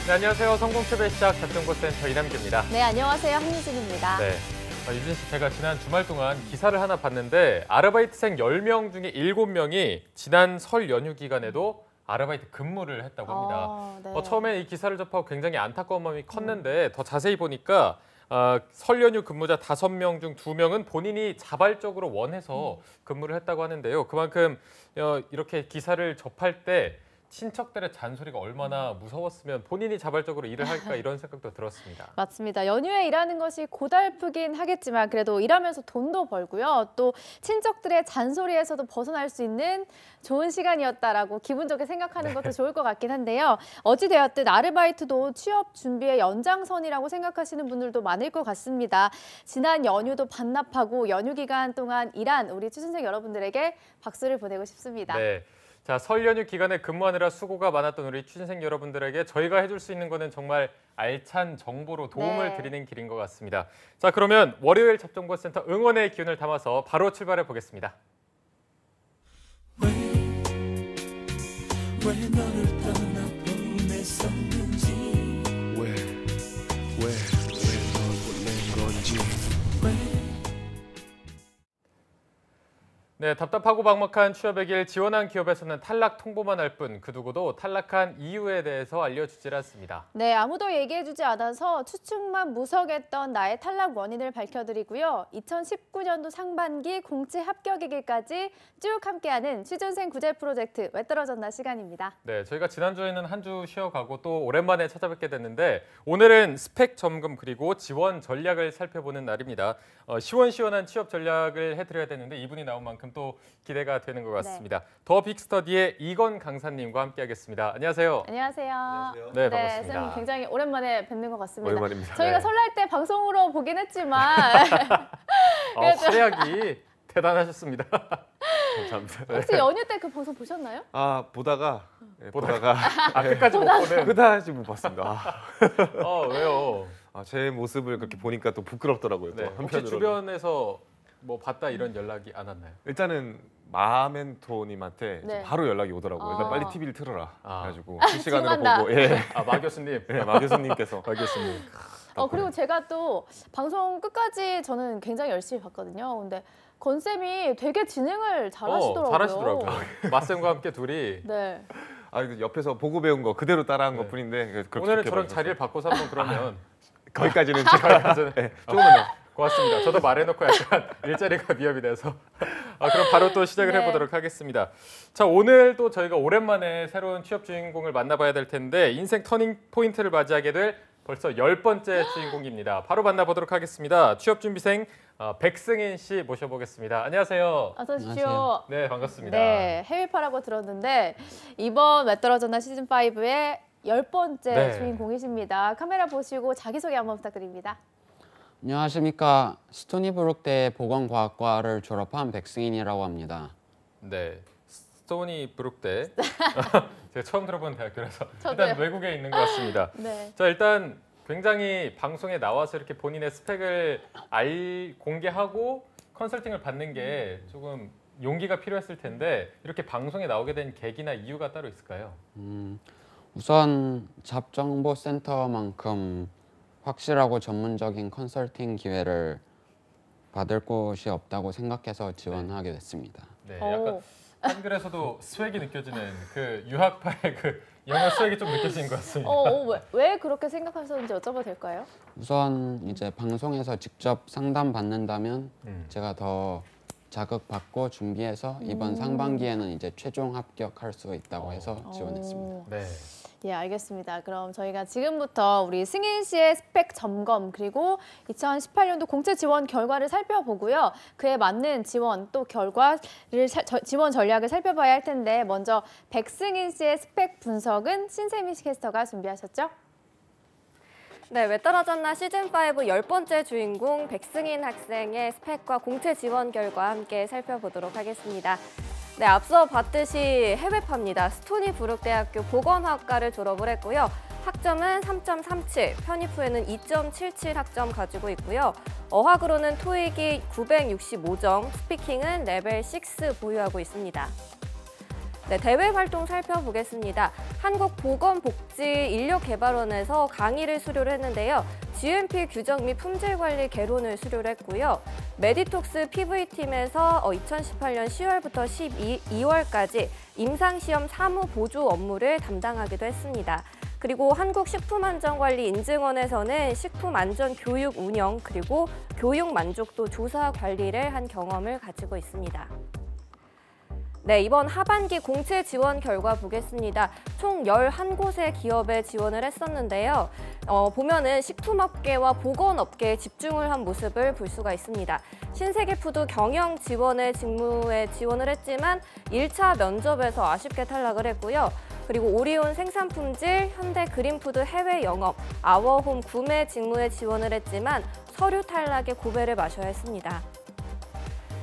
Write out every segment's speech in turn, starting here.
네, 안녕하세요. 성공chấp의 시작 잡정보센터 이남규입니다. 네, 안녕하세요. 한유진입니다. 네, 유진 씨, 제가 지난 주말 동안 기사를 하나 봤는데 아르바이트생 10명 중에 7명이 지난 설 연휴 기간에도 아르바이트 근무를 했다고 합니다. 네. 처음에 이 기사를 접하고 굉장히 안타까운 마음이 컸는데 더 자세히 보니까 설 연휴 근무자 5명 중 2명은 본인이 자발적으로 원해서 근무를 했다고 하는데요. 그만큼 이렇게 기사를 접할 때 친척들의 잔소리가 얼마나 무서웠으면 본인이 자발적으로 일을 할까 이런 생각도 들었습니다. 맞습니다. 연휴에 일하는 것이 고달프긴 하겠지만 그래도 일하면서 돈도 벌고요. 또 친척들의 잔소리에서도 벗어날 수 있는 좋은 시간이었다라고 기분 좋게 생각하는 것도 좋을 것 같긴 한데요. 어찌되었든 아르바이트도 취업 준비의 연장선이라고 생각하시는 분들도 많을 것 같습니다. 지난 연휴도 반납하고 연휴 기간 동안 일한 우리 취준생 여러분들에게 박수를 보내고 싶습니다. 네. 자, 설 연휴 기간에 근무하느라 수고가 많았던 우리 취준생 여러분들에게 저희가 해줄 수 있는 거는 정말 알찬 정보로 도움을 드리는 길인 것 같습니다. 자, 그러면 월요일 잡정보센터 응원의 기운을 담아서 바로 출발해 보겠습니다. 왜 너를 떠나보냈었는지 왜 널 보낸 건지 네, 답답하고 막막한 취업의 길 지원한 기업에서는 탈락 통보만 할 뿐 그 누구도 탈락한 이유에 대해서 알려주질 않습니다. 네, 아무도 얘기해주지 않아서 추측만 무석했던 나의 탈락 원인을 밝혀드리고요. 2019년도 상반기 공채 합격의 길까지 쭉 함께하는 취준생 구제 프로젝트 왜 떨어졌나 시간입니다. 네, 저희가 지난주에는 한 주 쉬어가고 또 오랜만에 찾아뵙게 됐는데 오늘은 스펙 점검 그리고 지원 전략을 살펴보는 날입니다. 시원시원한 취업 전략을 해드려야 되는데 이분이 나온 만큼 또 기대가 되는 것 같습니다. 더 빅스터디의 이건 강사님과 함께하겠습니다. 안녕하세요. 안녕하세요. 안녕하세요. 네, 반갑습니다. 선생님 굉장히 오랜만에 뵙는 것 같습니다. 오랜만입니다. 저희가 네. 설날 때 방송으로 보긴 했지만 활약이 대단하셨습니다. 감사합니다. 혹시 연휴 때 그 방송 보셨나요? 보다가 보다가 끝까지 못 보는. 끝까지 못 봤습니다. 왜요? 제 모습을 그렇게 보니까 또 부끄럽더라고요. 또 네, 혹시 한편으로는. 주변에서 뭐 봤다 이런 연락이 안 왔나요? 일단은 마멘토님한테 네. 바로 연락이 오더라고요. 일단 아. 빨리 TV를 틀어라. 그래가지고 지금 실시간으로 한다. 보고 예, 마 교수님. 마 교수님께서 마 교수님. 그리고 제가 또 방송 끝까지 저는 굉장히 열심히 봤거든요. 근데 건쌤이 되게 진행을 잘하시더라고요. 잘하시더라고요. 마쌤과 함께 둘이 네. 근데 옆에서 보고 배운 거 그대로 따라한 네. 것뿐인데 그렇게 오늘은 좋게 저랑 봐주셔서. 자리를 바꿔서 한번 그러면 거기까지는 제가 조금만요. 고맙습니다. 저도 말해놓고 약간 일자리가 위협이 돼서 그럼 바로 또 시작을 네. 해보도록 하겠습니다. 자, 오늘 또 저희가 오랜만에 새로운 취업 주인공을 만나봐야 될 텐데 인생 터닝 포인트를 맞이하게 될 벌써 10번째 주인공입니다. 바로 만나보도록 하겠습니다. 취업준비생 백승인 씨 모셔보겠습니다. 안녕하세요. 어서 오십시오. 네, 반갑습니다. 네, 해외파라고 들었는데 이번 왜 떨어졌나 시즌5의 10번째 네. 주인공이십니다. 카메라 보시고 자기소개 한번 부탁드립니다. 안녕하십니까. 스토니브룩대 보건과학과를 졸업한 백승인이라고 합니다. 네, 스토니 브룩대. 제가 처음 들어본 대학교라서 저도요. 일단 외국에 있는 것 같습니다. 네. 자, 일단 굉장히 방송에 나와서 이렇게 본인의 스펙을 공개하고 컨설팅을 받는 게 조금 용기가 필요했을 텐데 이렇게 방송에 나오게 된 계기나 이유가 따로 있을까요? 우선 잡정보센터만큼 확실하고 전문적인 컨설팅 기회를 받을 곳이 없다고 생각해서 지원하게 됐습니다. 네, 오. 약간 한글에서도 스웩이 느껴지는 그 유학파의 그 영어 스웩이 좀 느껴지는 것 같습니다. 왜 그렇게 생각하셨는지 여쭤봐도 될까요? 우선 이제 방송에서 직접 상담 받는다면 제가 더 자극받고 준비해서 이번 상반기에는 이제 최종 합격할 수 있다고 해서 지원했습니다. 네. 예, 알겠습니다. 그럼 저희가 지금부터 우리 승인 씨의 스펙 점검 그리고 2018년도 공채 지원 결과를 살펴보고요. 그에 맞는 지원 또 지원 전략을 살펴봐야 할 텐데 먼저 백승인 씨의 스펙 분석은 신세미 캐스터가 준비하셨죠? 네, 왜 떨어졌나 시즌5 10번째 주인공 백승인 학생의 스펙과 공채 지원 결과 함께 살펴보도록 하겠습니다. 네, 앞서 봤듯이 해외파입니다. 스토니브룩대학교 보건학과를 졸업을 했고요. 학점은 3.37, 편입 후에는 2.77 학점 가지고 있고요. 어학으로는 토익이 965점, 스피킹은 레벨 6 보유하고 있습니다. 네, 대외 활동 살펴보겠습니다. 한국보건복지인력개발원에서 강의를 수료를 했는데요. GMP 규정 및 품질관리 개론을 수료를 했고요. 메디톡스 PV팀에서 2018년 10월부터 12월까지 임상시험 사무 보조 업무를 담당하기도 했습니다. 그리고 한국식품안전관리인증원에서는 식품안전교육 운영 그리고 교육 만족도 조사 관리를 한 경험을 가지고 있습니다. 네, 이번 하반기 공채 지원 결과 보겠습니다. 총 11곳의 기업에 지원을 했었는데요. 보면은 식품업계와 보건업계에 집중을 한 모습을 볼 수가 있습니다. 신세계푸드 경영 지원의 직무에 지원을 했지만 1차 면접에서 아쉽게 탈락을 했고요. 그리고 오리온 생산품질, 현대그린푸드 해외 영업, 아워홈 구매 직무에 지원을 했지만 서류 탈락의 고배를 마셔야 했습니다.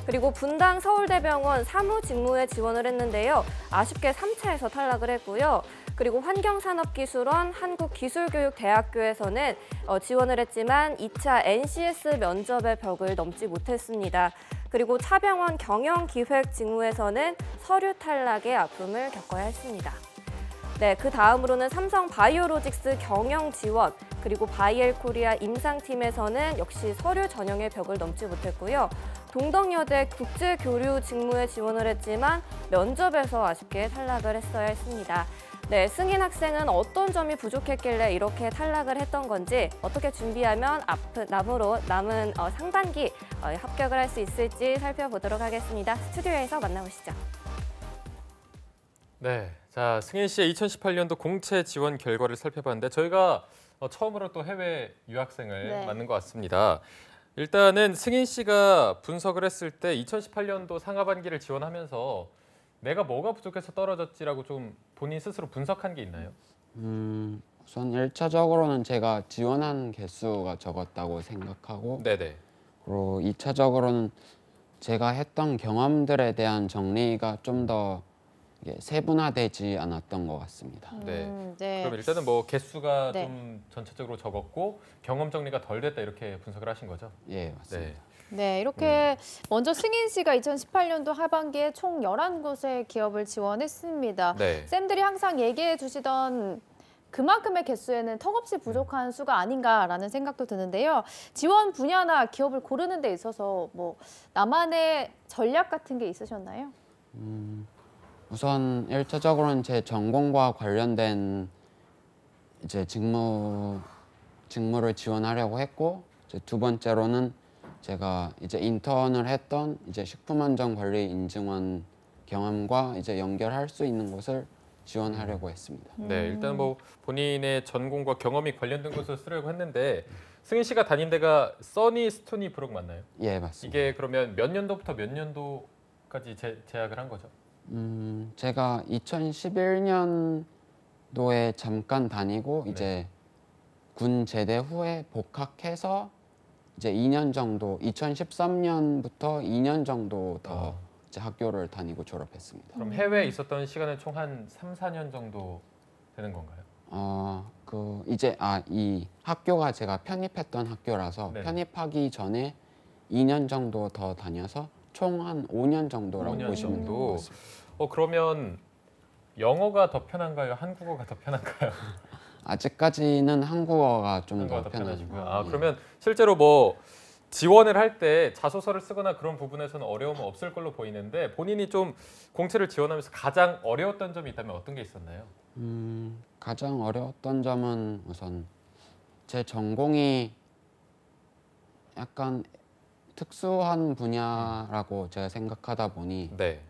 그리고 분당 서울대병원 사무 직무에 지원을 했는데요. 아쉽게 3차에서 탈락을 했고요. 그리고 환경산업기술원 한국기술교육대학교에서는 지원을 했지만 2차 NCS 면접의 벽을 넘지 못했습니다. 그리고 차병원 경영기획 직무에서는 서류 탈락의 아픔을 겪어야 했습니다. 네, 그 다음으로는 삼성 바이오로직스 경영 지원, 그리고 바이엘 코리아 임상팀에서는 역시 서류 전형의 벽을 넘지 못했고요. 동덕여대 국제교류 직무에 지원을 했지만 면접에서 아쉽게 탈락을 했어야 했습니다. 네, 승인 학생은 어떤 점이 부족했길래 이렇게 탈락을 했던 건지, 어떻게 준비하면 남은 상반기 합격을 할 수 있을지 살펴보도록 하겠습니다. 스튜디오에서 만나보시죠. 네, 자 승인 씨의 2018년도 공채 지원 결과를 살펴봤는데 저희가 처음으로 또 해외 유학생을 네. 만난 것 같습니다. 일단은 승인 씨가 분석을 했을 때 2018년도 상하반기를 지원하면서 내가 뭐가 부족해서 떨어졌지라고 좀 본인 스스로 분석한 게 있나요? 우선 1차적으로는 제가 지원한 개수가 적었다고 생각하고, 네네. 그리고 2차적으로는 제가 했던 경험들에 대한 정리가 좀 더 세분화되지 않았던 것 같습니다. 네. 네. 그럼 일단은 뭐 개수가 네. 좀 전체적으로 적었고 경험 정리가 덜 됐다 이렇게 분석을 하신 거죠? 예, 맞습니다. 네. 네, 이렇게 먼저 승인 씨가 2018년도 하반기에 총 11곳의 기업을 지원했습니다. 네. 쌤들이 항상 얘기해 주시던 그만큼의 개수에는 턱없이 부족한 수가 아닌가라는 생각도 드는데요. 지원 분야나 기업을 고르는 데 있어서 뭐 나만의 전략 같은 게 있으셨나요? 우선 1차적으로는 제 전공과 관련된 이제 직무를 지원하려고 했고, 이제 두 번째로는 제가 이제 인턴을 했던 이제 식품안전관리인증원 경험과 이제 연결할 수 있는 곳을 지원하려고 했습니다. 네, 일단 뭐 본인의 전공과 경험이 관련된 곳을 쓰려고 했는데 승인 씨가 다닌 데가 써니 스토니 브룩 맞나요? 예, 맞습니다. 이게 그러면 몇 년도부터 몇 년도까지 재학을 한 거죠? 제가 2011년도에 잠깐 다니고 이제 군 제대 후에 복학해서 이제 2년 정도, 2013년부터 2년 정도 더 이제 학교를 다니고 졸업했습니다. 그럼 해외에 있었던 시간은 총 한 3, 4년 정도 되는 건가요? 이 학교가 제가 편입했던 학교라서 네. 편입하기 전에 2년 정도 더 다녀서 총 한 5년 정도라고 5년 보시면 정도. 될것 같습니다. 그러면 영어가 더 편한가요? 한국어가 더 편한가요? 아직까지는 한국어가 좀 한국어가 더 더 편하시고요. 편하고요. 그러면 실제로 뭐 지원을 할 때 자소서를 쓰거나 그런 부분에서는 어려움은 없을 걸로 보이는데 본인이 좀 공채를 지원하면서 가장 어려웠던 점이 있다면 어떤 게 있었나요? 가장 어려웠던 점은 우선 제 전공이 약간 특수한 분야라고 제가 생각하다 보니 네.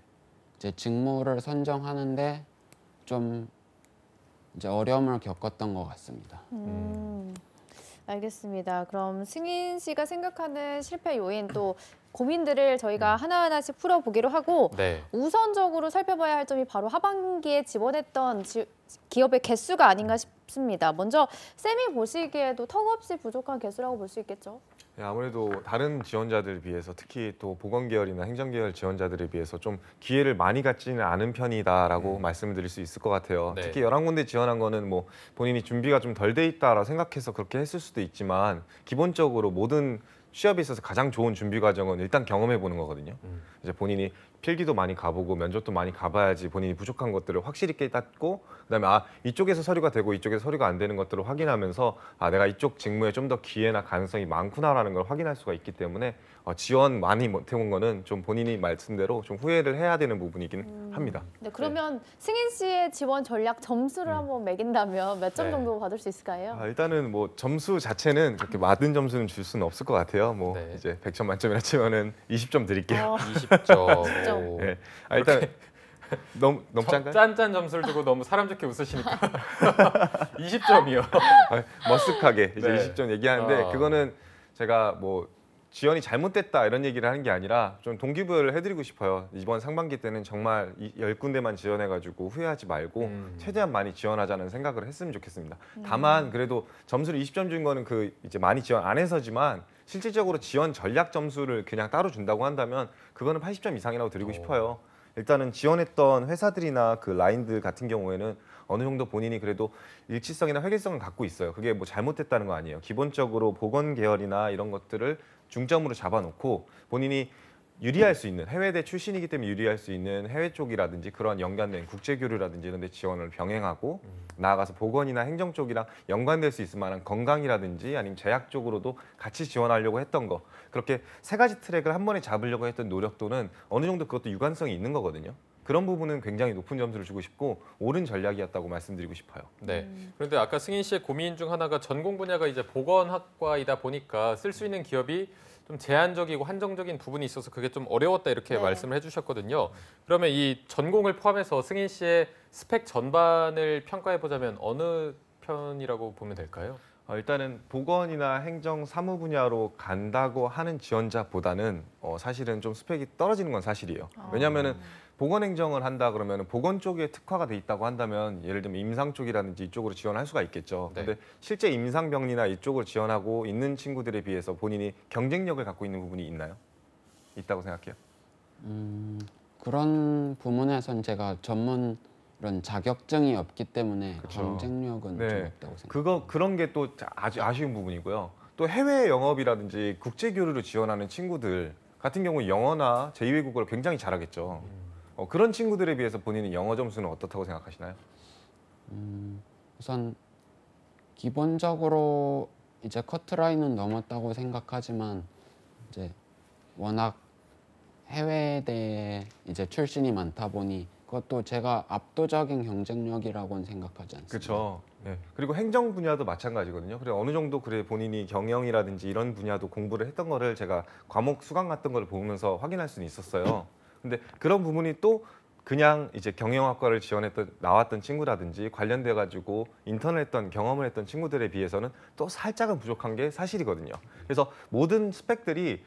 이제 직무를 선정하는데 좀 이제 어려움을 겪었던 것 같습니다. 알겠습니다. 그럼 승인 씨가 생각하는 실패 요인 또 고민들을 저희가 하나하나씩 풀어보기로 하고 네. 우선적으로 살펴봐야 할 점이 바로 하반기에 지원했던 기업의 개수가 아닌가 싶습니다. 먼저 쌤이 보시기에도 턱없이 부족한 개수라고 볼 수 있겠죠? 네, 아무래도 다른 지원자들에 비해서 특히 또 보건계열이나 행정계열 지원자들에 비해서 좀 기회를 많이 갖지는 않은 편이다라고 말씀을 드릴 수 있을 것 같아요. 네. 특히 11군데 지원한 거는 뭐 본인이 준비가 좀 덜 돼 있다라고 생각해서 그렇게 했을 수도 있지만 기본적으로 모든 취업에 있어서 가장 좋은 준비 과정은 일단 경험해 보는 거거든요. 이제 본인이 필기도 많이 가보고 면접도 많이 가봐야지 본인이 부족한 것들을 확실히 깨닫고 그다음에 이쪽에서 서류가 되고 이쪽에서 서류가 안 되는 것들을 확인하면서 내가 이쪽 직무에 좀 더 기회나 가능성이 많구나라는 걸 확인할 수가 있기 때문에 지원 많이 못해온 거는 좀 본인이 말씀대로 좀 후회를 해야 되는 부분이긴 합니다. 네, 그러면 승인 씨의 지원 전략 점수를 한번 매긴다면 몇 점 네. 정도 받을 수 있을까요? 일단은 뭐 점수 자체는 그렇게 맞은 점수는 줄 수는 없을 것 같아요. 뭐 네. 이제 100점 만점이라 치면은 20점 드릴게요. 20점. 네. 일단 넘지 않을까요? 짠짠 점수를 주고 너무 사람 좋게 웃으시니까 20점이요. 머쓱하게 이제 네. 20점 얘기하는데 그거는 제가 뭐 지원이 잘못됐다 이런 얘기를 하는 게 아니라 좀 동기부여를 해드리고 싶어요. 이번 상반기 때는 정말 10군데만 지원해가지고 후회하지 말고 최대한 많이 지원하자는 생각을 했으면 좋겠습니다. 다만 그래도 점수를 20점 준 거는 그 이제 많이 지원 안 해서지만 실질적으로 지원 전략 점수를 그냥 따로 준다고 한다면 그거는 80점 이상이라고 드리고 싶어요. 일단은 지원했던 회사들이나 그 라인들 같은 경우에는 어느 정도 본인이 그래도 일치성이나 획일성을 갖고 있어요. 그게 뭐 잘못됐다는 거 아니에요. 기본적으로 보건 계열이나 이런 것들을 중점으로 잡아놓고 본인이 유리할 수 있는 해외대 출신이기 때문에 유리할 수 있는 해외 쪽이라든지 그런 연관된 국제교류라든지 이런 데 지원을 병행하고 나아가서 보건이나 행정 쪽이랑 연관될 수 있을 만한 건강이라든지 아니면 제약 쪽으로도 같이 지원하려고 했던 거 그렇게 세 가지 트랙을 한 번에 잡으려고 했던 노력도는 어느 정도 그것도 유관성이 있는 거거든요. 그런 부분은 굉장히 높은 점수를 주고 싶고 옳은 전략이었다고 말씀드리고 싶어요. 네. 그런데 아까 승인 씨의 고민 중 하나가 전공 분야가 이제 보건학과이다 보니까 쓸 수 있는 기업이 좀 제한적이고 한정적인 부분이 있어서 그게 좀 어려웠다 이렇게 네. 말씀을 해주셨거든요. 그러면 이 전공을 포함해서 승인 씨의 스펙 전반을 평가해 보자면 어느 편이라고 보면 될까요? 일단은 보건이나 행정 사무 분야로 간다고 하는 지원자보다는 사실은 좀 스펙이 떨어지는 건 사실이에요. 왜냐하면은 보건 행정을 한다 그러면 보건 쪽에 특화가 돼 있다고 한다면 예를 들면 임상 쪽이라든지 이쪽으로 지원할 수가 있겠죠. 네. 근데 실제 임상병리나 이쪽을 지원하고 있는 친구들에 비해서 본인이 경쟁력을 갖고 있는 부분이 있나요? 있다고 생각해요? 그런 부분에선 제가 전문 이런 자격증이 없기 때문에 그쵸. 경쟁력은 네. 좀 없다고 생각합니다. 그런 게 또 아주 아쉬운 부분이고요. 또 해외 영업이라든지 국제 교류를 지원하는 친구들 같은 경우 영어나 제2외국어를 굉장히 잘하겠죠. 그런 친구들에 비해서 본인이 영어 점수는 어떻다고 생각하시나요? 우선 기본적으로 이제 커트라인은 넘었다고 생각하지만 이제 워낙 해외대 이제 출신이 많다 보니 그것도 제가 압도적인 경쟁력이라고는 생각하지 않습니다. 그렇죠. 네. 그리고 행정 분야도 마찬가지거든요. 그래 어느 정도 그래 본인이 경영이라든지 이런 분야도 공부를 했던 거를 제가 과목 수강 같은 걸 보면서 확인할 수는 있었어요. 근데 그런 부분이 또 그냥 이제 경영학과를 지원했던 나왔던 친구라든지 관련돼 가지고 인턴을 했던 경험을 했던 친구들에 비해서는 또 살짝은 부족한 게 사실이거든요. 그래서 모든 스펙들이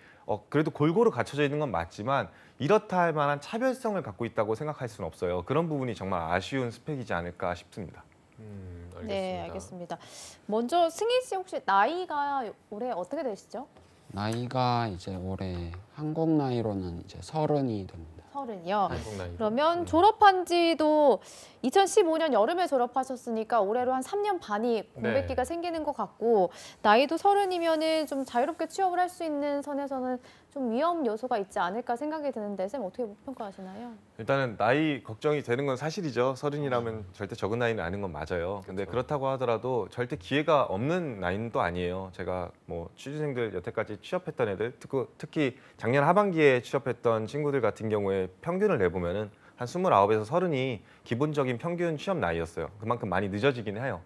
그래도 골고루 갖춰져 있는 건 맞지만 이렇다 할 만한 차별성을 갖고 있다고 생각할 수는 없어요. 그런 부분이 정말 아쉬운 스펙이지 않을까 싶습니다. 알겠습니다. 네, 알겠습니다. 먼저 승인 씨 혹시 나이가 올해 어떻게 되시죠? 나이가 이제 올해 한국 나이로는 이제 30이 됩니다. 30이요. 한국 나이. 그러면 졸업한 지도 2015년 여름에 졸업하셨으니까 올해로 한 3년 반이 공백기가 생기는 것 같고 나이도 30이면은 좀 자유롭게 취업을 할 수 있는 선에서는 좀 위험 요소가 있지 않을까 생각이 드는데 쌤 어떻게 평가하시나요? 일단은 나이 걱정이 되는 건 사실이죠. 30이라면 절대 적은 나이는 아닌 건 맞아요. 근데 그렇다고 하더라도 절대 기회가 없는 나이는 또 아니에요. 제가 뭐 취준생들 여태까지 취업했던 애들 특히 작년 하반기에 취업했던 친구들 같은 경우에 평균을 내보면은 한 29에서 30이 기본적인 평균 취업 나이였어요. 그만큼 많이 늦어지긴 해요.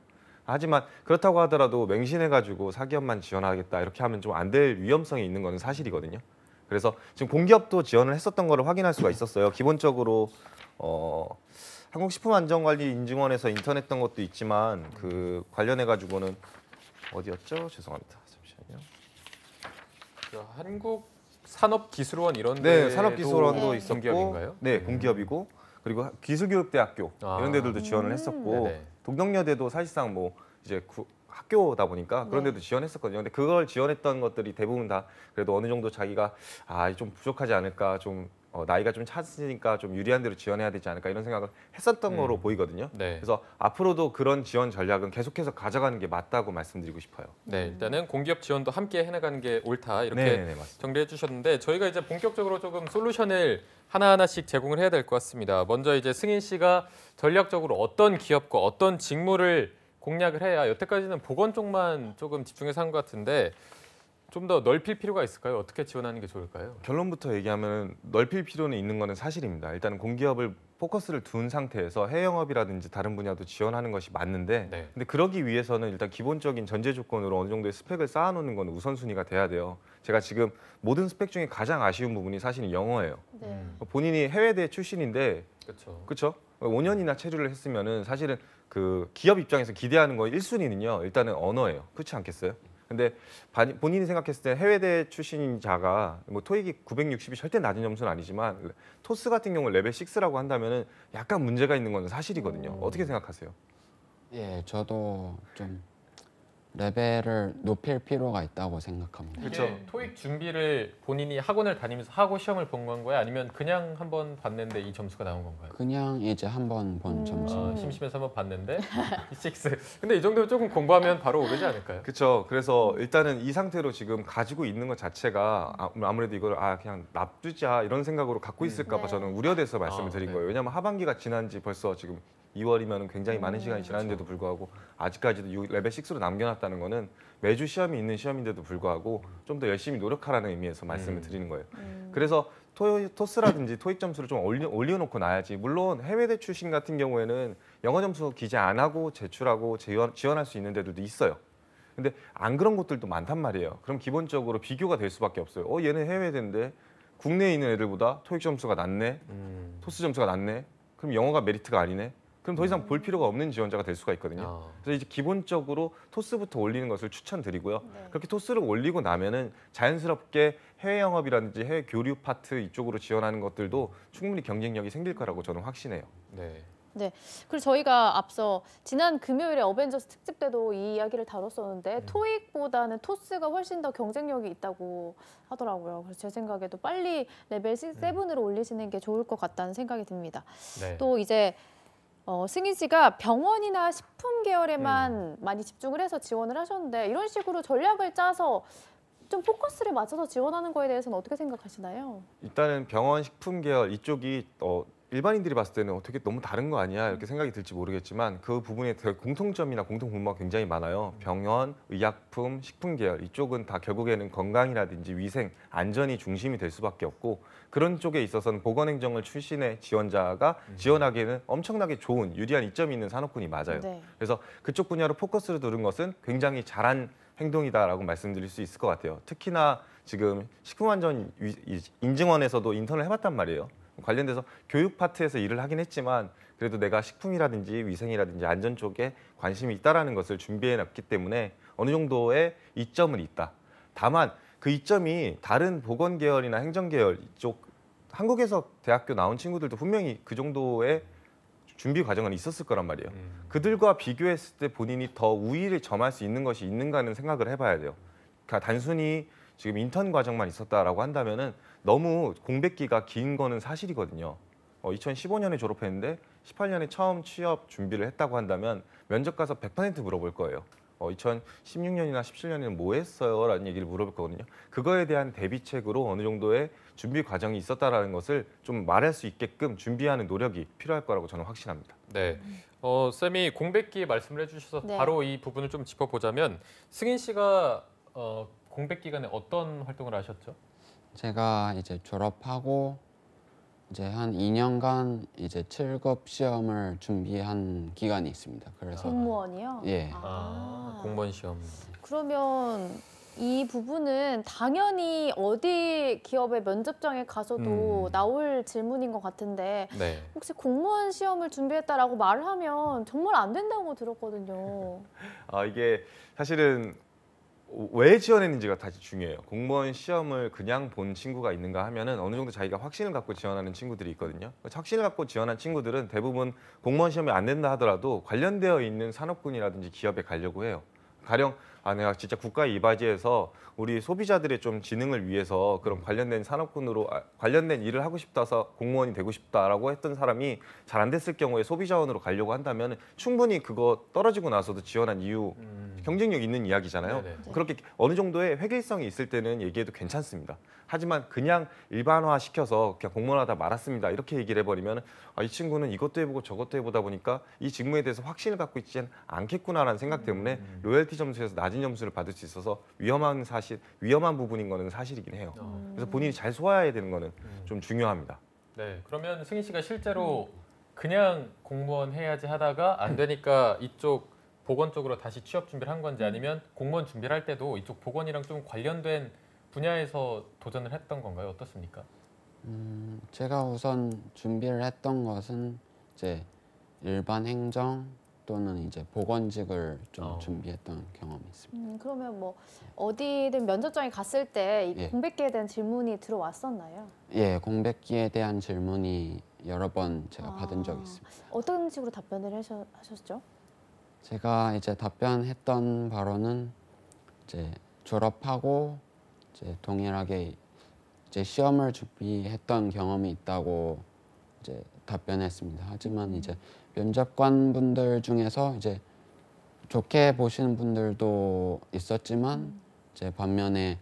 하지만 그렇다고 하더라도 맹신해가지고 사기업만 지원하겠다 이렇게 하면 좀 안 될 위험성이 있는 거는 사실이거든요. 그래서 지금 공기업도 지원을 했었던 거를 확인할 수가 있었어요. 기본적으로 한국식품안전관리인증원에서 인턴했던 것도 있지만 그 관련해 가지고는 어디였죠? 죄송합니다. 잠시만요. 한국 산업기술원 이런 네, 데도 산업기술원도 있었고, 공기업인가요? 네, 공기업이고 그리고 기술교육대학교 이런 데들도 지원을 했었고 네네. 동경여대도 사실상 뭐 이제 학교다 보니까 그런 데도 지원했었거든요. 근데 그걸 지원했던 것들이 대부분 다 그래도 어느 정도 자기가 좀 부족하지 않을까 좀 나이가 좀 찼으니까 좀 유리한 대로 지원해야 되지 않을까 이런 생각을 했었던 거로 보이거든요. 네. 그래서 앞으로도 그런 지원 전략은 계속해서 가져가는 게 맞다고 말씀드리고 싶어요. 네, 일단은 공기업 지원도 함께 해나가는 게 옳다 이렇게 네, 맞습니다. 정리해 주셨는데 저희가 이제 본격적으로 조금 솔루션을 하나하나씩 제공을 해야 될 것 같습니다. 먼저 이제 승인 씨가 전략적으로 어떤 기업과 어떤 직무를 공략을 해야 여태까지는 보건 쪽만 조금 집중해서 한 것 같은데 좀 더 넓힐 필요가 있을까요? 어떻게 지원하는 게 좋을까요? 결론부터 얘기하면 넓힐 필요는 있는 거는 사실입니다. 일단 공기업을 포커스를 둔 상태에서 해외 영업이라든지 다른 분야도 지원하는 것이 맞는데 네. 근데 그러기 위해서는 일단 기본적인 전제 조건으로 어느 정도의 스펙을 쌓아놓는 건 우선순위가 돼야 돼요. 제가 지금 모든 스펙 중에 가장 아쉬운 부분이 사실은 영어예요. 네. 본인이 해외대 출신인데 그렇죠. 그렇죠? 5년이나 체류를 했으면은 사실은 그 기업 입장에서 기대하는 거 1순위는요. 일단은 언어예요. 그렇지 않겠어요? 근데 본인이 생각했을 때 해외대 출신인 자가 뭐 토익이 960이 절대 낮은 점수는 아니지만 토스 같은 경우 레벨 6라고 한다면은 약간 문제가 있는 건 사실이거든요. 어떻게 생각하세요? 예, 저도 좀 레벨을 높일 필요가 있다고 생각합니다. 이게 그렇죠. 토익 준비를 본인이 학원을 다니면서 하고 시험을 본 건가요? 아니면 그냥 한번 봤는데 이 점수가 나온 건가요? 그냥 이제 한번 본 점수. 심심해서 한번 봤는데 6. 근데 이 정도면 조금 공부하면 바로 오르지 않을까요? 그렇죠. 그래서 일단은 이 상태로 지금 가지고 있는 것 자체가 아무래도 이걸 그냥 납두자 이런 생각으로 갖고 있을까 봐 네. 저는 우려돼서 말씀을 아, 드린 네. 거예요. 왜냐하면 하반기가 지난 지 벌써 지금 2월이면 굉장히 많은 시간이 지났는데도 불구하고 아직까지도 레벨 6로 남겨놨다는 거는 매주 시험이 있는 시험인데도 불구하고 좀 더 열심히 노력하라는 의미에서 말씀을 드리는 거예요. 그래서 토스라든지 토익 점수를 좀 올려놓고 놔야지. 물론 해외대 출신 같은 경우에는 영어 점수 기재 안 하고 제출하고 지원할 수 있는 데들도 있어요. 근데 안 그런 곳들도 많단 말이에요. 그럼 기본적으로 비교가 될 수밖에 없어요. 얘는 해외대인데 국내에 있는 애들보다 토익 점수가 낮네, 토스 점수가 낮네. 그럼 영어가 메리트가 아니네. 그럼 더 이상 볼 필요가 없는 지원자가 될 수가 있거든요. 그래서 이제 기본적으로 토스부터 올리는 것을 추천드리고요. 네. 그렇게 토스를 올리고 나면은 자연스럽게 해외 영업이라든지 해외 교류 파트 이쪽으로 지원하는 것들도 충분히 경쟁력이 생길 거라고 저는 확신해요. 네. 네. 그리고 저희가 앞서 지난 금요일에 어벤져스 특집 때도 이 이야기를 다뤘었는데 토익보다는 토스가 훨씬 더 경쟁력이 있다고 하더라고요. 그래서 제 생각에도 빨리 레벨 7으로 올리시는 게 좋을 것 같다는 생각이 듭니다. 네. 또 이제 승인 씨가 병원이나 식품 계열에만 많이 집중을 해서 지원을 하셨는데 이런 식으로 전략을 짜서 좀 포커스를 맞춰서 지원하는 거에 대해서는 어떻게 생각하시나요? 일단은 병원 식품 계열 이쪽이 일반인들이 봤을 때는 어떻게 너무 다른 거 아니야 이렇게 생각이 들지 모르겠지만 그 부분에 공통점이나 공통 분모가 굉장히 많아요. 병원, 의약품, 식품 계열 이쪽은 다 결국에는 건강이라든지 위생, 안전이 중심이 될 수밖에 없고 그런 쪽에 있어서는 보건행정을 출신의 지원자가 지원하기에는 엄청나게 좋은 유리한 이점이 있는 산업군이 맞아요. 네. 그래서 그쪽 분야로 포커스를 두는 것은 굉장히 잘한 행동이다라고 말씀드릴 수 있을 것 같아요. 특히나 지금 식품안전 인증원에서도 인턴을 해봤단 말이에요. 관련돼서 교육 파트에서 일을 하긴 했지만 그래도 내가 식품이라든지 위생이라든지 안전 쪽에 관심이 있다라는 것을 준비해 놨기 때문에 어느 정도의 이점은 있다. 다만 그 이점이 다른 보건 계열이나 행정 계열 이쪽 한국에서 대학교 나온 친구들도 분명히 그 정도의 준비 과정은 있었을 거란 말이에요. 그들과 비교했을 때 본인이 더 우위를 점할 수 있는 것이 있는가는 생각을 해봐야 돼요. 그러니까 단순히 지금 인턴 과정만 있었다라고 한다면은 너무 공백기가 긴 거는 사실이거든요. 2015년에 졸업했는데 18년에 처음 취업 준비를 했다고 한다면 면접 가서 100% 물어볼 거예요. 2016년이나 17년에는 뭐 했어요? 라는 얘기를 물어볼 거거든요. 그거에 대한 대비책으로 어느 정도의 준비 과정이 있었다라는 것을 좀 말할 수 있게끔 준비하는 노력이 필요할 거라고 저는 확신합니다. 네. 쌤이 공백기 말씀을 해주셔서 네. 바로 이 부분을 좀 짚어보자면 승인 씨가 공백 기간에 어떤 활동을 하셨죠? 제가 이제 졸업하고 이제 한 2년간 이제 7급 시험을 준비한 기간이 있습니다. 그래서 공무원이요? 예. 공무원 시험. 그러면 이 부분은 당연히 어디 기업의 면접장에 가서도 나올 질문인 것 같은데 네. 혹시 공무원 시험을 준비했다라고 말을 하면 정말 안 된다고 들었거든요. 이게 사실은 왜 지원했는지가 다시 중요해요. 공무원 시험을 그냥 본 친구가 있는가 하면은 어느 정도 자기가 확신을 갖고 지원하는 친구들이 있거든요. 확신을 갖고 지원한 친구들은 대부분 공무원 시험이 안 된다 하더라도 관련되어 있는 산업군이라든지 기업에 가려고 해요. 가령 내가 진짜 국가에 이바지해서 우리 소비자들의 좀 지능을 위해서 그런 관련된 산업군으로 관련된 일을 하고 싶다서 공무원이 되고 싶다라고 했던 사람이 잘 안 됐을 경우에 소비자원으로 가려고 한다면 충분히 그거 떨어지고 나서도 지원한 이유 경쟁력 있는 이야기잖아요. 네네. 그렇게 어느 정도의 회계성이 있을 때는 얘기해도 괜찮습니다. 하지만 그냥 일반화 시켜서 그냥 공무원하다 말았습니다. 이렇게 얘기를 해버리면 이 친구는 이것도 해보고 저것도 해보다 보니까 이 직무에 대해서 확신을 갖고 있지 않겠구나라는 생각 때문에 로열티 점수에서 낮은 점수를 받을 수 있어서 위험한 부분인 거는 사실이긴 해요. 그래서 본인이 잘 소화해야 되는 거는 좀 중요합니다. 네, 그러면 승인 씨가 실제로 그냥 공무원 해야지 하다가 안 되니까 이쪽 보건 쪽으로 다시 취업 준비를 한 건지 아니면 공무원 준비를 할 때도 이쪽 보건이랑 좀 관련된 분야에서 도전을 했던 건가요? 어떻습니까? 제가 우선 준비를 했던 것은 이제 일반 행정 또는 이제 보건직을 좀 준비했던 경험이 있습니다. 그러면 뭐 어디든 면접장에 갔을 때 이 예. 공백기에 대한 질문이 들어왔었나요? 예, 공백기에 대한 질문이 여러 번 제가 받은 적이 있습니다. 어떤 식으로 답변을 하셨죠? 제가 이제 답변했던 바로는 이제 졸업하고 이제 동일하게 이제 시험을 준비했던 경험이 있다고 이제 답변했습니다. 하지만 이제 면접관 분들 중에서 이제 좋게 보시는 분들도 있었지만 이제 반면에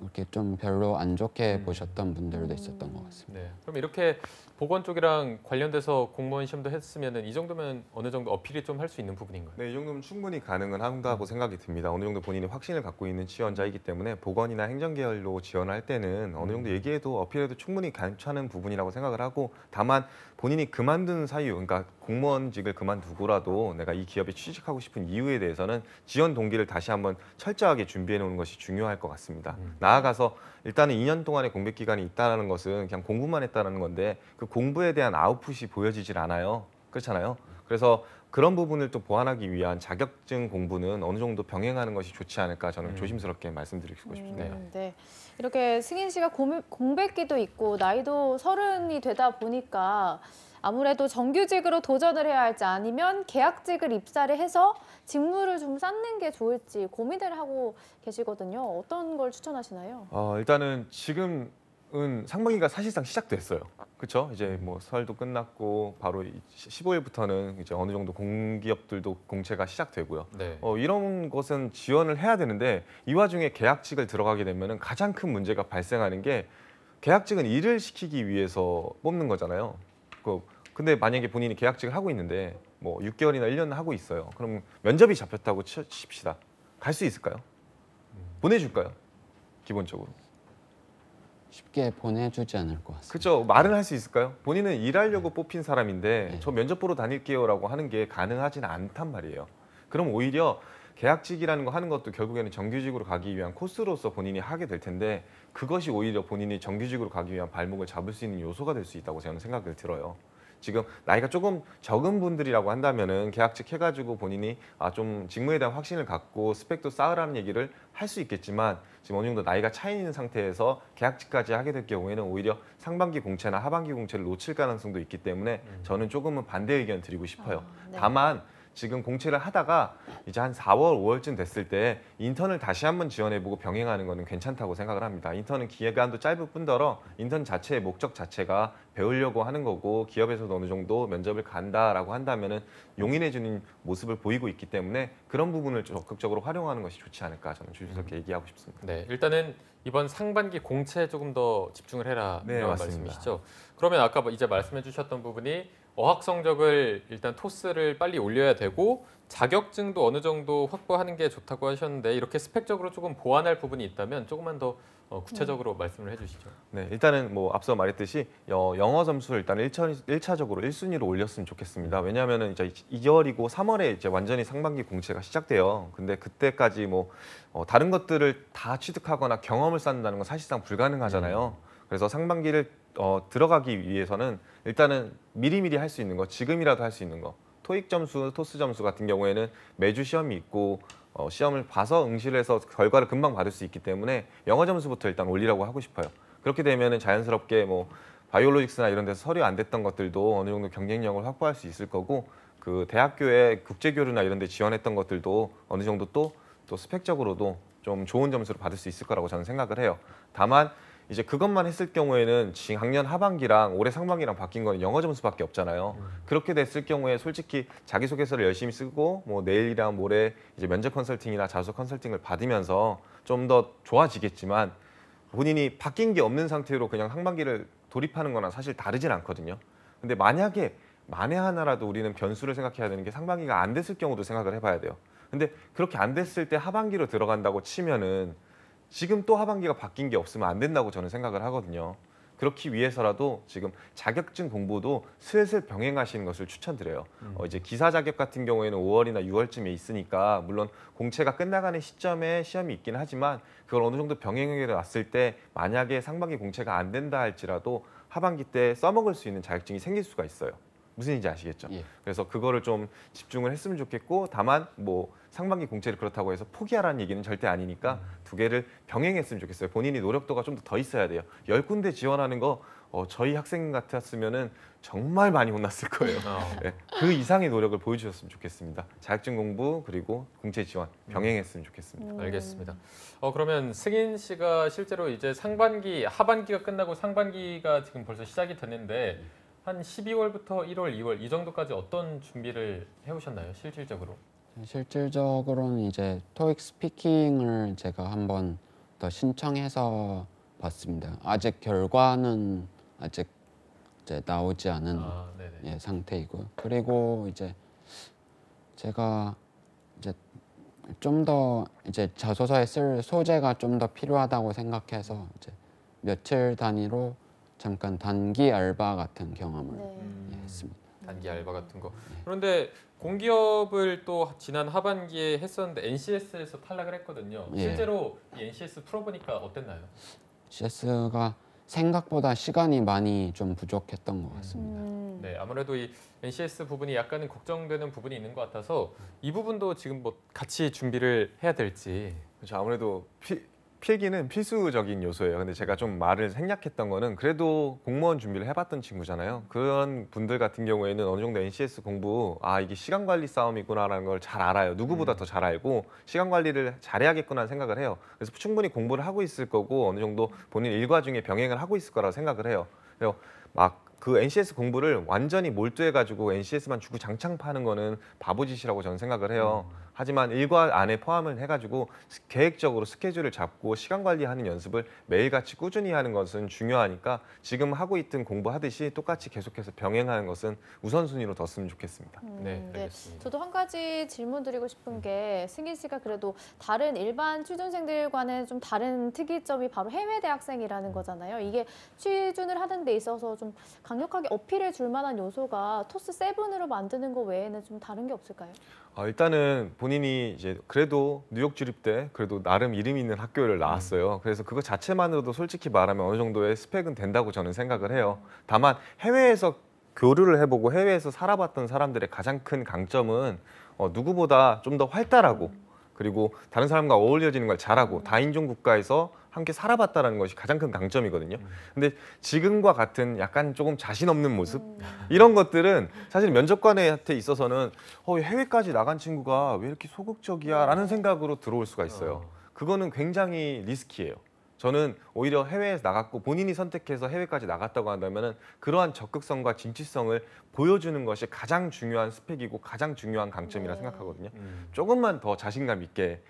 이렇게 좀 별로 안 좋게 보셨던 분들도 있었던 것 같습니다. 네. 그럼 이렇게 보건 쪽이랑 관련돼서 공무원 시험도 했으면은 이 정도면 어느 정도 어필이 좀 할 수 있는 부분인가요? 네, 이 정도면 충분히 가능은 한다고 생각이 듭니다. 어느 정도 본인이 확신을 갖고 있는 지원자이기 때문에 보건이나 행정계열로 지원할 때는 어느 정도 얘기해도 어필해도 충분히 괜찮은 부분이라고 생각을 하고 다만 본인이 그만둔 사유, 그러니까 공무원직을 그만두고라도 내가 이 기업에 취직하고 싶은 이유에 대해서는 지원 동기를 다시 한번 철저하게 준비해 놓는 것이 중요할 것 같습니다. 나아가서 일단은 2년 동안의 공백 기간이 있다는 것은 그냥 공부만 했다는 건데 그 공부에 대한 아웃풋이 보여지질 않아요. 그렇잖아요. 그래서 그런 부분을 또 보완하기 위한 자격증 공부는 어느 정도 병행하는 것이 좋지 않을까 저는 조심스럽게 말씀드리고 싶습니다. 네. 이렇게 승인 씨가 공백기도 있고 나이도 30이 되다 보니까 아무래도 정규직으로 도전을 해야 할지 아니면 계약직을 입사를 해서 직무를 좀 쌓는 게 좋을지 고민을 하고 계시거든요. 어떤 걸 추천하시나요? 일단은 지금은 상반기가 사실상 시작됐어요. 그렇죠? 이제 뭐 설도 끝났고 바로 15일부터는 이제 어느 정도 공기업들도 공채가 시작되고요. 네. 이런 것은 지원을 해야 되는데 이 와중에 계약직을 들어가게 되면은 가장 큰 문제가 발생하는 게 계약직은 일을 시키기 위해서 뽑는 거잖아요. 근데 만약에 본인이 계약직을 하고 있는데 뭐 6개월이나 1년 하고 있어요. 그럼 면접이 잡혔다고 칩시다. 갈 수 있을까요? 보내줄까요? 기본적으로. 쉽게 보내주지 않을 것 같습니다. 그렇죠. 말은 할 수 있을까요? 본인은 일하려고 뽑힌 사람인데 네. 저 면접 보러 다닐게요라고 하는 게 가능하지는 않단 말이에요. 그럼 오히려 계약직이라는 거 하는 것도 결국에는 정규직으로 가기 위한 코스로서 본인이 하게 될 텐데 그것이 오히려 본인이 정규직으로 가기 위한 발목을 잡을 수 있는 요소가 될 수 있다고 저는 생각을 들어요. 지금 나이가 조금 적은 분들이라고 한다면은 계약직 해가지고 본인이 좀 직무에 대한 확신을 갖고 스펙도 쌓으라는 얘기를 할 수 있겠지만 지금 어느 정도 나이가 차이 있는 상태에서 계약직까지 하게 될 경우에는 오히려 상반기 공채나 하반기 공채를 놓칠 가능성도 있기 때문에 저는 조금은 반대 의견 드리고 싶어요. 네. 다만 지금 공채를 하다가 이제 한 4월, 5월쯤 됐을 때 인턴을 다시 한번 지원해보고 병행하는 거는 괜찮다고 생각을 합니다. 인턴은 기간도 짧을 뿐더러 인턴 자체의 목적 자체가 배우려고 하는 거고 기업에서도 어느 정도 면접을 간다라고 한다면은 용인해주는 모습을 보이고 있기 때문에 그런 부분을 적극적으로 활용하는 것이 좋지 않을까 저는 조심스럽게 얘기하고 싶습니다. 네, 일단은 이번 상반기 공채에 조금 더 집중을 해라 네, 이런 맞습니다. 말씀이시죠. 그러면 아까 이제 말씀해 주셨던 부분이 어학 성적을 일단 토스를 빨리 올려야 되고 자격증도 어느 정도 확보하는 게 좋다고 하셨는데 이렇게 스펙적으로 조금 보완할 부분이 있다면 조금만 더 구체적으로 말씀을 해주시죠. 네, 일단은 뭐 앞서 말했듯이 영어 점수를 일단 1차적으로 1순위로 올렸으면 좋겠습니다. 왜냐하면은 이제 2월이고 3월에 이제 완전히 상반기 공채가 시작돼요. 근데 그때까지 뭐 다른 것들을 다 취득하거나 경험을 쌓는다는 건 사실상 불가능하잖아요. 그래서 상반기를 들어가기 위해서는 일단은 미리미리 할 수 있는 거, 지금이라도 할 수 있는 거. 토익 점수, 토스 점수 같은 경우에는 매주 시험이 있고 시험을 봐서 응시를 해서 결과를 금방 받을 수 있기 때문에 영어 점수부터 일단 올리라고 하고 싶어요. 그렇게 되면은 자연스럽게 뭐 바이올로직스나 이런 데서 서류 안 됐던 것들도 어느 정도 경쟁력을 확보할 수 있을 거고 그 대학교에 국제교류나 이런 데 지원했던 것들도 어느 정도 또 스펙적으로도 좀 좋은 점수를 받을 수 있을 거라고 저는 생각을 해요. 다만 이제 그것만 했을 경우에는 작년 하반기랑 올해 상반기랑 바뀐 거는 영어 점수밖에 없잖아요. 그렇게 됐을 경우에 솔직히 자기소개서를 열심히 쓰고 뭐 내일이랑 모레 이제 면접 컨설팅이나 자소 컨설팅을 받으면서 좀 더 좋아지겠지만 본인이 바뀐 게 없는 상태로 그냥 상반기를 돌입하는 거나 사실 다르진 않거든요. 근데 만약에 만에 하나라도 우리는 변수를 생각해야 되는 게 상반기가 안 됐을 경우도 생각을 해봐야 돼요. 근데 그렇게 안 됐을 때 하반기로 들어간다고 치면은 지금 또 하반기가 바뀐 게 없으면 안 된다고 저는 생각을 하거든요. 그렇기 위해서라도 지금 자격증 공부도 슬슬 병행하시는 것을 추천드려요. 이제 기사 자격 같은 경우에는 5월이나 6월쯤에 있으니까 물론 공채가 끝나가는 시점에 시험이 있긴 하지만 그걸 어느 정도 병행해 놨을 때 만약에 상반기 공채가 안 된다 할지라도 하반기 때 써먹을 수 있는 자격증이 생길 수가 있어요. 무슨 얘기인지 아시겠죠? 예. 그래서 그거를 좀 집중을 했으면 좋겠고 다만 뭐 상반기 공채를 그렇다고 해서 포기하라는 얘기는 절대 아니니까 두 개를 병행했으면 좋겠어요. 본인이 노력도가 좀 더 있어야 돼요. 10군데 지원하는 거 저희 학생 같았으면은 정말 많이 혼났을 거예요. 네, 그 이상의 노력을 보여주셨으면 좋겠습니다. 자격증 공부 그리고 공채 지원 병행했으면 좋겠습니다. 알겠습니다. 그러면 승인 씨가 실제로 이제 상반기, 하반기가 끝나고 상반기가 지금 벌써 시작이 됐는데 한 12월부터 1월, 2월 이 정도까지 어떤 준비를 해오셨나요? 실질적으로? 실질적으로는 이제 토익 스피킹을 제가 한번 더 신청해서 봤습니다. 아직 결과는 아직 이제 나오지 않은 네네. 상태이고요. 그리고 이제 제가 이제 좀 더 이제 자소서에 쓸 소재가 좀 더 필요하다고 생각해서 이제 며칠 단위로 잠깐 단기 알바 같은 경험을 했습니다. 단기 알바 같은 거. 그런데 공기업을 또 지난 하반기에 했었는데 NCS에서 탈락을 했거든요. 예. 실제로 이 NCS 풀어보니까 어땠나요? CS가 생각보다 시간이 많이 좀 부족했던 것 같습니다. 네, 아무래도 이 NCS 부분이 약간은 걱정되는 부분이 있는 것 같아서 이 부분도 지금 뭐 같이 준비를 해야 될지. 그렇죠. 아무래도 필기는 필수적인 요소예요. 근데 제가 좀 말을 생략했던 거는 그래도 공무원 준비를 해봤던 친구잖아요. 그런 분들 같은 경우에는 어느 정도 NCS 공부 이게 시간 관리 싸움이구나라는 걸 잘 알아요. 누구보다 더 잘 알고 시간 관리를 잘해야겠구나 생각을 해요. 그래서 충분히 공부를 하고 있을 거고 어느 정도 본인 일과 중에 병행을 하고 있을 거라고 생각을 해요. 그래서 막 그 NCS 공부를 완전히 몰두해가지고 NCS만 주구장창 파는 거는 바보짓이라고 저는 생각을 해요. 하지만 일과 안에 포함을 해가지고 계획적으로 스케줄을 잡고 시간 관리하는 연습을 매일같이 꾸준히 하는 것은 중요하니까 지금 하고 있던 공부하듯이 똑같이 계속해서 병행하는 것은 우선순위로 뒀으면 좋겠습니다. 네, 알겠습니다. 저도 한 가지 질문 드리고 싶은 게 승인 씨가 그래도 다른 일반 취준생들과는 좀 다른 특이점이 바로 해외 대학생이라는 거잖아요. 이게 취준을 하는 데 있어서 좀 강력하게 어필해 줄 만한 요소가 토스 7으로 만드는 거 외에는 좀 다른 게 없을까요? 일단은 본인이 이제 그래도 뉴욕 주립 때 그래도 나름 이름 있는 학교를 나왔어요. 그래서 그거 자체만으로도 솔직히 말하면 어느 정도의 스펙은 된다고 저는 생각을 해요. 다만 해외에서 교류를 해보고 해외에서 살아봤던 사람들의 가장 큰 강점은 누구보다 좀 더 활달하고 그리고 다른 사람과 어울려지는 걸 잘하고 다인종 국가에서 함께 살아봤다는 것이 가장 큰 강점이거든요. 근데 지금과 같은 약간 조금 자신 없는 모습 이런 것들은 사실 면접관한테 있어서는 해외까지 나간 친구가 왜 이렇게 소극적이야 라는 생각으로 들어올 수가 있어요. 그거는 굉장히 리스키예요. 저는 오히려 해외에 나갔고 본인이 선택해서 해외까지 나갔다고 한다면 그러한 적극성과 진취성을 보여주는 것이 가장 중요한 스펙이고 가장 중요한 강점이라 생각하거든요. 조금만 더 자신감 있게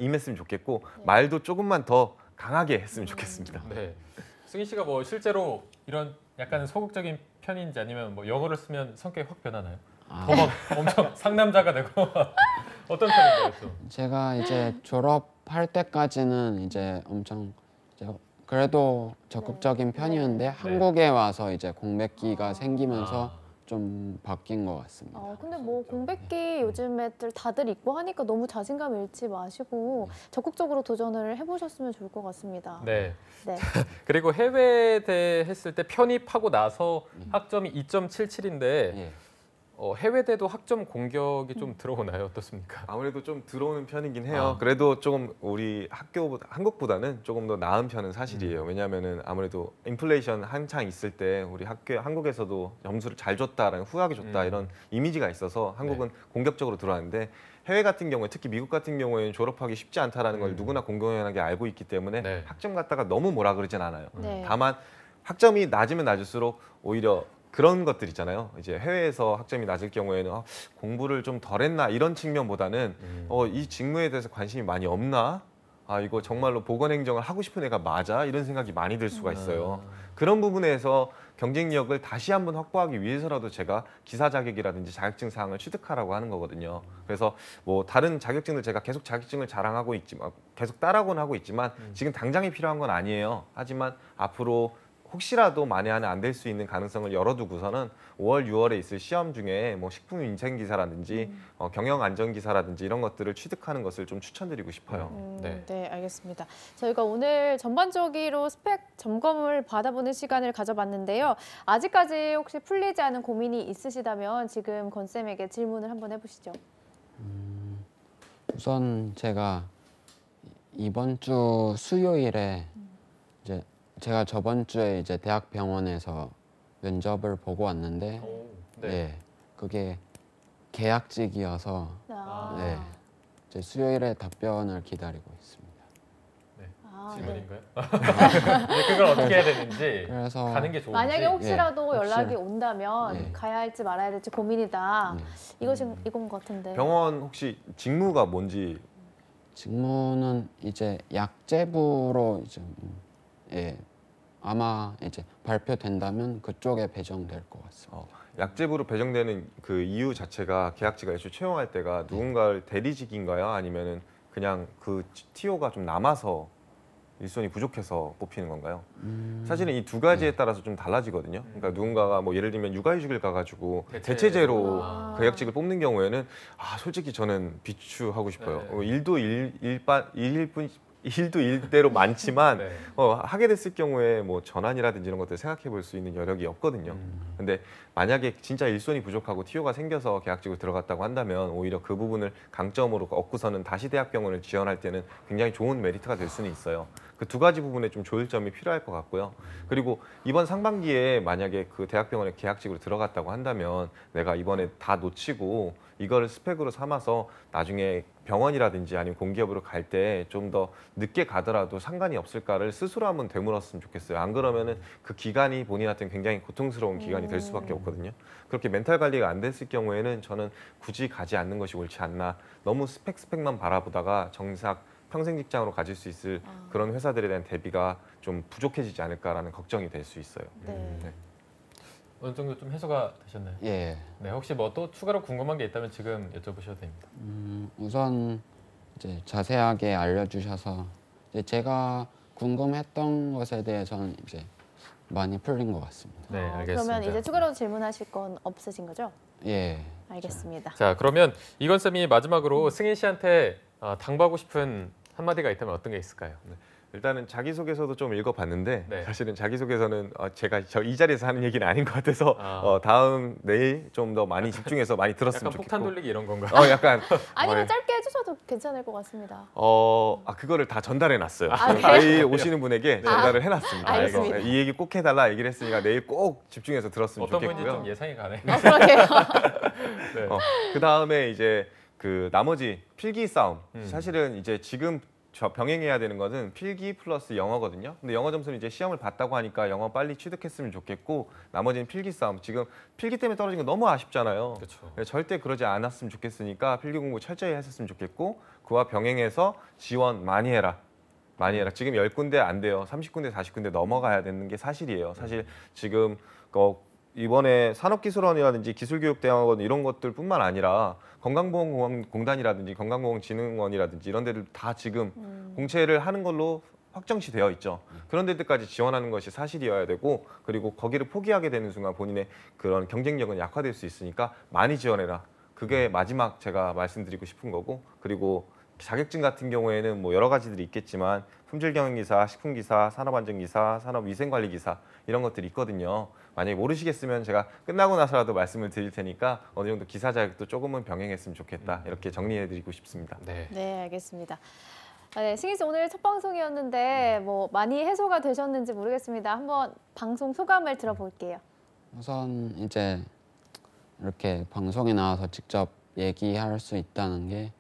임했으면 좋겠고 말도 조금만 더 강하게 했으면 좋겠습니다. 네. 승인 씨가 뭐 실제로 이런 약간 소극적인 편인지 아니면 뭐 영어를 쓰면 성격이 확 변하나요? 더 막 엄청 상남자가 되고 어떤 편인가요? 또? 제가 이제 졸업할 때까지는 이제 엄청 이제 그래도 적극적인 편이었는데 한국에 와서 이제 공백기가 생기면서 좀 바뀐 것 같습니다. 근데 뭐 공백기 요즘 애들 다들 있고 하니까 너무 자신감 잃지 마시고 적극적으로 도전을 해보셨으면 좋을 것 같습니다. 네. 네. 그리고 해외대 했을 때 편입하고 나서 학점이 2.77인데 예. 해외대도 학점 공격이 좀 들어오나요? 어떻습니까? 아무래도 좀 들어오는 편이긴 해요. 아. 그래도 조금 우리 한국보다는 조금 더 나은 편은 사실이에요. 왜냐하면은 아무래도 인플레이션 한창 있을 때 우리 한국에서도 점수를 잘 줬다라는 후하게 줬다 이런 이미지가 있어서 한국은 공격적으로 들어왔는데 해외 같은 경우에 특히 미국 같은 경우에는 졸업하기 쉽지 않다라는 걸 누구나 공공연하게 알고 있기 때문에 네. 학점 갖다가 너무 뭐라 그러진 않아요. 네. 다만 학점이 낮으면 낮을수록 오히려 그런 것들 있잖아요. 이제 해외에서 학점이 낮을 경우에는 공부를 좀 덜했나 이런 측면보다는 이 직무에 대해서 관심이 많이 없나? 이거 정말로 보건행정을 하고 싶은 애가 맞아? 이런 생각이 많이 들 수가 있어요. 그런 부분에서 경쟁력을 다시 한번 확보하기 위해서라도 제가 기사 자격이라든지 자격증 사항을 취득하라고 하는 거거든요. 그래서 뭐 다른 자격증들 제가 계속 자격증을 자랑하고 있지만 계속 따라고는 하고 있지만 지금 당장이 필요한 건 아니에요. 하지만 앞으로 혹시라도 만에 하나 안 될 수 있는 가능성을 열어두고서는 5월, 6월에 있을 시험 중에 뭐 식품위생기사라든지 경영안전기사라든지 이런 것들을 취득하는 것을 좀 추천드리고 싶어요. 네. 네, 알겠습니다. 저희가 오늘 전반적으로 스펙 점검을 받아보는 시간을 가져봤는데요. 아직까지 혹시 풀리지 않은 고민이 있으시다면 지금 권쌤에게 질문을 한번 해보시죠. 우선 제가 이번 주 수요일에 이제 제가 저번 주에 이제 대학병원에서 면접을 보고 왔는데 네. 네, 그게 계약직이어서 아, 네, 이제 수요일에 답변을 기다리고 있습니다. 아, 네. 질문인가요? 네, 그걸 어떻게 해야 되는지 그래서 가는 게 좋은지. 만약에 혹시라도 예, 연락이 혹시- 온다면 예. 가야 할지 말아야 될지 고민이다. 이건 것 같은데. 병원 혹시 직무가 뭔지 직무는 이제 약제부로 이제 예, 아마 이제 발표된다면 그쪽에 배정될 것 같습니다. 약제부로 배정되는 그 이유 자체가 계약직을 애초에 채용할 때가 누군가를 대리직인가요? 아니면은 그냥 그 TO가 좀 남아서 일손이 부족해서 뽑히는 건가요? 사실은 이 두 가지에 따라서 좀 달라지거든요. 그러니까 누군가가 뭐 예를 들면 육아휴직을 가가지고 대체제로 아. 계약직을 뽑는 경우에는 솔직히 저는 비추하고 싶어요. 네. 일도 일대로 많지만 네. 하게 됐을 경우에 뭐 전환이라든지 이런 것들 생각해 볼 수 있는 여력이 없거든요. 근데 만약에 진짜 일손이 부족하고 TO가 생겨서 계약직으로 들어갔다고 한다면 오히려 그 부분을 강점으로 얻고서는 다시 대학병원을 지원할 때는 굉장히 좋은 메리트가 될 수는 있어요. 그 두 가지 부분에 좀 조율점이 필요할 것 같고요. 그리고 이번 상반기에 만약에 그 대학병원에 계약직으로 들어갔다고 한다면 내가 이번에 다 놓치고 이거를 스펙으로 삼아서 나중에 병원이라든지 아니면 공기업으로 갈 때 좀 더 늦게 가더라도 상관이 없을까를 스스로 한번 되물었으면 좋겠어요. 안 그러면은 그 기간이 본인한테는 굉장히 고통스러운 기간이 될 수밖에 없거든요. 그렇게 멘탈 관리가 안 됐을 경우에는 저는 굳이 가지 않는 것이 옳지 않나. 너무 스펙만 바라보다가 정작 평생 직장으로 가질 수 있을 그런 회사들에 대한 대비가 좀 부족해지지 않을까라는 걱정이 될 수 있어요. 네. 네. 어느 정도 좀 해소가 되셨나요? 예, 네, 혹시 뭐 또 추가로 궁금한 게 있다면 지금 여쭤보셔도 됩니다. 우선 이제 자세하게 알려주셔서 이제 제가 궁금했던 것에 대해서는 이제 많이 풀린 것 같습니다. 네, 알겠습니다. 그러면 이제 추가로 질문하실 건 없으신 거죠? 예, 알겠습니다. 자, 그러면 이건 쌤이 마지막으로 승인 씨한테 당부하고 싶은 한마디가 있다면 어떤 게 있을까요? 일단은 자기소개서도 좀 읽어봤는데 네. 사실은 자기소개서는 제가 이 자리에서 하는 얘기는 아닌 것 같아서 내일 좀 더 많이 집중해서 많이 들었으면 약간 좋겠고 폭탄 돌리기 이런 건가요? 약간 아니면 짧게 해주셔도 괜찮을 것 같습니다. 그거를 다 전달해놨어요. 아, 그래요? 내일 오시는 분에게 전달을 해놨습니다. 알겠습니다. 그래서 이 얘기 꼭 해달라 얘기를 했으니까 내일 꼭 집중해서 들었으면 어떤 분인지 좋겠고요. 좀 예상이 가네. 그러게요. 네. 그 다음에 이제 그 나머지 필기 싸움. 사실은 이제 지금 병행해야 되는 것은 필기 플러스 영어거든요. 근데 영어 점수는 이제 시험을 봤다고 하니까 영어 빨리 취득했으면 좋겠고 나머지는 필기 싸움. 지금 필기 때문에 떨어진 거 너무 아쉽잖아요. 그렇죠. 절대 그러지 않았으면 좋겠으니까 필기 공부 철저히 했었으면 좋겠고 그와 병행해서 지원 많이 해라. 많이 해라. 지금 10군데 안 돼요. 30군데, 40군데 넘어가야 되는 게 사실이에요. 사실 지금 이번에 산업기술원이라든지 기술교육대학원 이런 것들뿐만 아니라 건강보험공단이라든지 건강보험진흥원이라든지 이런 데들 다 지금 공채를 하는 걸로 확정시 되어 있죠. 그런 데들까지 지원하는 것이 사실이어야 되고 그리고 거기를 포기하게 되는 순간 본인의 그런 경쟁력은 약화될 수 있으니까 많이 지원해라. 그게 마지막 제가 말씀드리고 싶은 거고 그리고 자격증 같은 경우에는 뭐 여러 가지들이 있겠지만 품질경영기사, 식품기사, 산업안전기사, 산업위생관리기사 이런 것들이 있거든요. 만약에 모르시겠으면 제가 끝나고 나서라도 말씀을 드릴 테니까 어느 정도 기사 자격도 조금은 병행했으면 좋겠다. 이렇게 정리해드리고 싶습니다. 네. 네, 알겠습니다. 네, 승희 씨 오늘 첫 방송이었는데 뭐 많이 해소가 되셨는지 모르겠습니다. 한번 방송 소감을 들어볼게요. 우선 이제 이렇게 방송에 나와서 직접 얘기할 수 있다는 게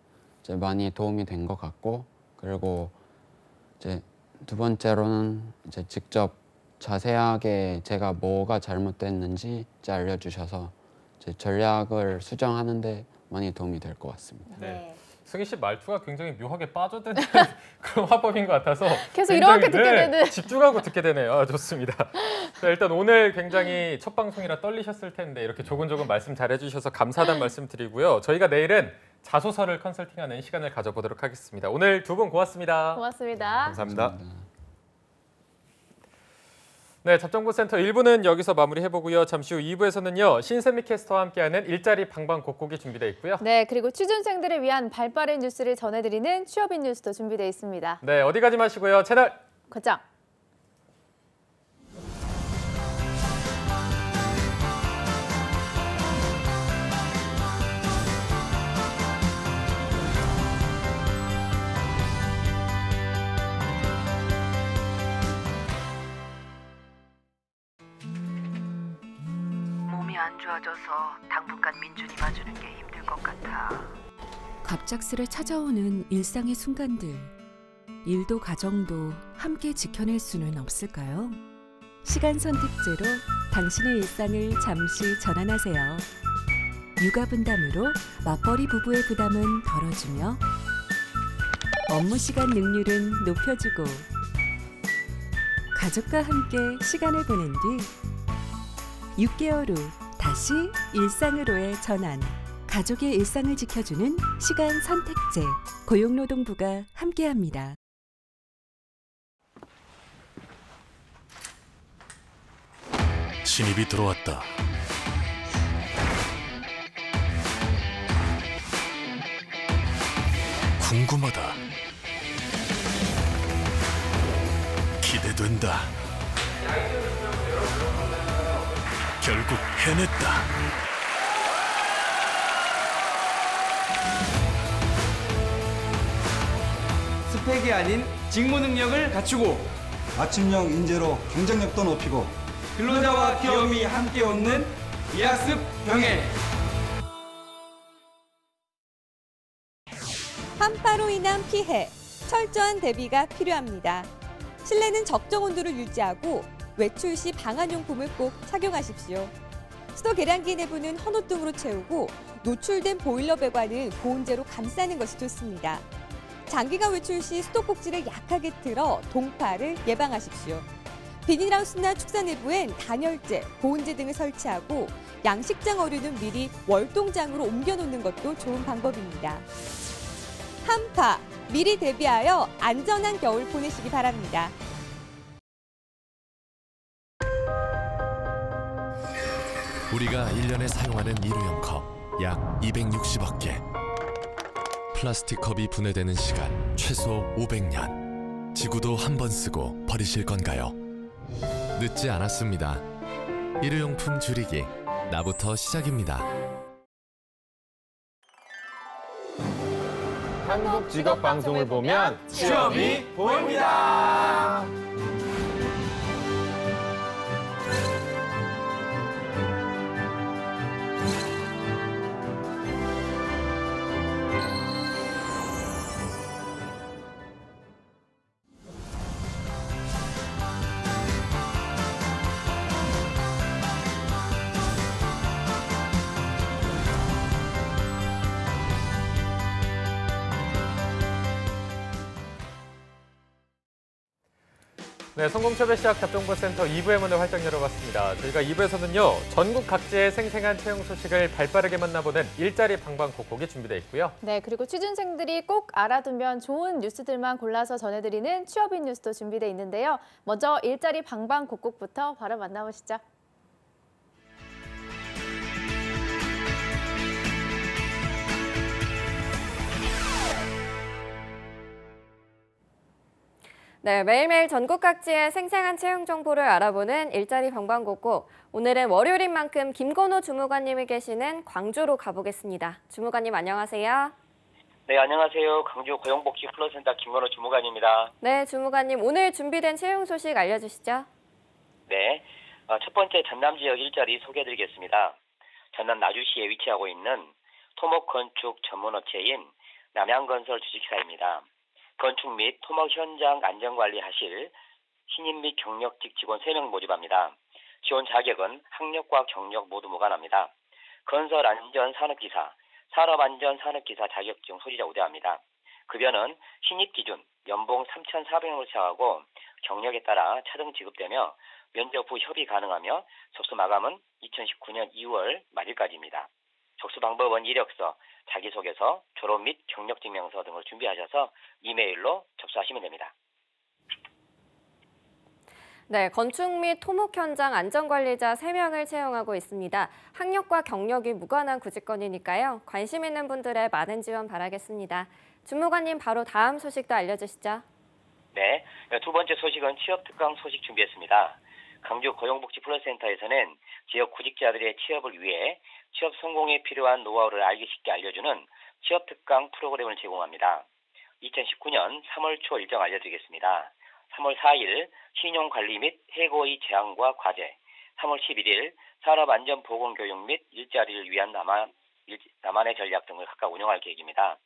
이제 많이 도움이 된 것 같고, 그리고 이제 두 번째로는 이제 직접 자세하게 제가 뭐가 잘못됐는지 이제 알려주셔서 이제 전략을 수정하는데 많이 도움이 될 것 같습니다. 네. 승희 씨 말투가 굉장히 묘하게 빠져드는 그런 화법인 것 같아서 계속 굉장히, 이렇게 듣게 되는. 집중하고 듣게 되네요. 아, 좋습니다. 자, 일단 오늘 굉장히 첫 방송이라 떨리셨을 텐데 이렇게 조곤조곤 말씀 잘해주셔서 감사하다는 말씀 드리고요. 저희가 내일은 자소서를 컨설팅하는 시간을 가져보도록 하겠습니다. 오늘 두 분 고맙습니다. 고맙습니다. 감사합니다. 네, 잡정보센터 1부는 여기서 마무리해보고요. 잠시 후 2부에서는요. 신세미 캐스터와 함께하는 일자리 방방곡곡이 준비되어 있고요. 네, 그리고 취준생들을 위한 발빠른 뉴스를 전해드리는 취업인 뉴스도 준비되어 있습니다. 네, 어디 가지 마시고요. 채널 고정. 몸이 안 좋아져서 당분간 민준이 봐주는 게 힘들 것 같아. 갑작스레 찾아오는 일상의 순간들. 일도 가정도 함께 지켜낼 수는 없을까요? 시간 선택제로 당신의 일상을 잠시 전환하세요. 육아 분담으로 맞벌이 부부의 부담은 덜어주며 업무 시간 능률은 높여주고 가족과 함께 시간을 보낸 뒤 6개월 후 다시 일상으로의 전환. 가족의 일상을 지켜주는 시간 선택제. 고용노동부가 함께합니다. 신입이 들어왔다. 궁금하다. 기대된다. 결국 해냈다. 스펙이 아닌 직무 능력을 갖추고 맞춤형 인재로 경쟁력도 높이고 근로자와 기업이 함께 얻는 이학습 병행. 한파로 인한 피해, 철저한 대비가 필요합니다. 실내는 적정 온도를 유지하고 외출 시 방한용품을 꼭 착용하십시오. 수도 계량기 내부는 헌옷등으로 채우고 노출된 보일러 배관은 보온재로 감싸는 것이 좋습니다. 장기간 외출 시 수도꼭지를 약하게 틀어 동파를 예방하십시오. 비닐하우스나 축사 내부엔 단열재, 보온재 등을 설치하고 양식장 어류는 미리 월동장으로 옮겨놓는 것도 좋은 방법입니다. 한파, 미리 대비하여 안전한 겨울 보내시기 바랍니다. 우리가 1년에 사용하는 일회용 컵 약 260억 개. 플라스틱 컵이 분해되는 시간 최소 500년. 지구도 한 번 쓰고 버리실 건가요? 늦지 않았습니다. 일회용품 줄이기, 나부터 시작입니다. 한국 직업 방송을 보면 취업이 보입니다. 네, 성공초배 시작 잡정보센터 2부의 문을 활짝 열어봤습니다. 저희가 2부에서는요. 전국 각지의 생생한 채용 소식을 발빠르게 만나보는 일자리 방방곡곡이 준비되어 있고요. 네, 그리고 취준생들이 꼭 알아두면 좋은 뉴스들만 골라서 전해드리는 취업인 뉴스도 준비되어 있는데요. 먼저 일자리 방방곡곡부터 바로 만나보시죠. 네, 매일매일 전국 각지의 생생한 채용 정보를 알아보는 일자리 방방곡곡. 오늘은 월요일인 만큼 김건우 주무관님이 계시는 광주로 가보겠습니다. 주무관님 안녕하세요. 네, 안녕하세요. 광주 고용복지 플러센터 김건우 주무관입니다. 네, 주무관님 오늘 준비된 채용 소식 알려주시죠. 네, 첫 번째 전남 지역 일자리 소개해드리겠습니다. 전남 나주시에 위치하고 있는 토목건축 전문업체인 남양건설 주식사입니다. 건축 및 토목 현장 안전관리 하실 신입 및 경력직 직원 3명 모집합니다. 지원 자격은 학력과 경력 모두 무관합니다. 건설 안전 산업기사, 산업안전 산업기사 자격증 소지자 우대합니다. 급여는 신입 기준 연봉 3,400원으로 시작하고 경력에 따라 차등 지급되며 면접 후 협의 가능하며 접수 마감은 2019년 2월 말일까지입니다. 접수 방법은 이력서, 자기소개서, 졸업 및 경력증명서 등을 준비하셔서 이메일로 접수하시면 됩니다. 네, 건축 및 토목 현장 안전관리자 3명을 채용하고 있습니다. 학력과 경력이 무관한 구직건이니까요. 관심 있는 분들의 많은 지원 바라겠습니다. 주무관님 바로 다음 소식도 알려주시죠. 네, 두 번째 소식은 취업특강 소식 준비했습니다. 광주 고용복지 플러스센터에서는 지역 구직자들의 취업을 위해 취업 성공에 필요한 노하우를 알기 쉽게 알려주는 취업특강 프로그램을 제공합니다. 2019년 3월 초 일정 알려드리겠습니다. 3월 4일 신용관리 및 해고의 제한과 과제, 3월 11일 산업안전보건교육 및 일자리를 위한 나만의 전략 등을 각각 운영할 계획입니다.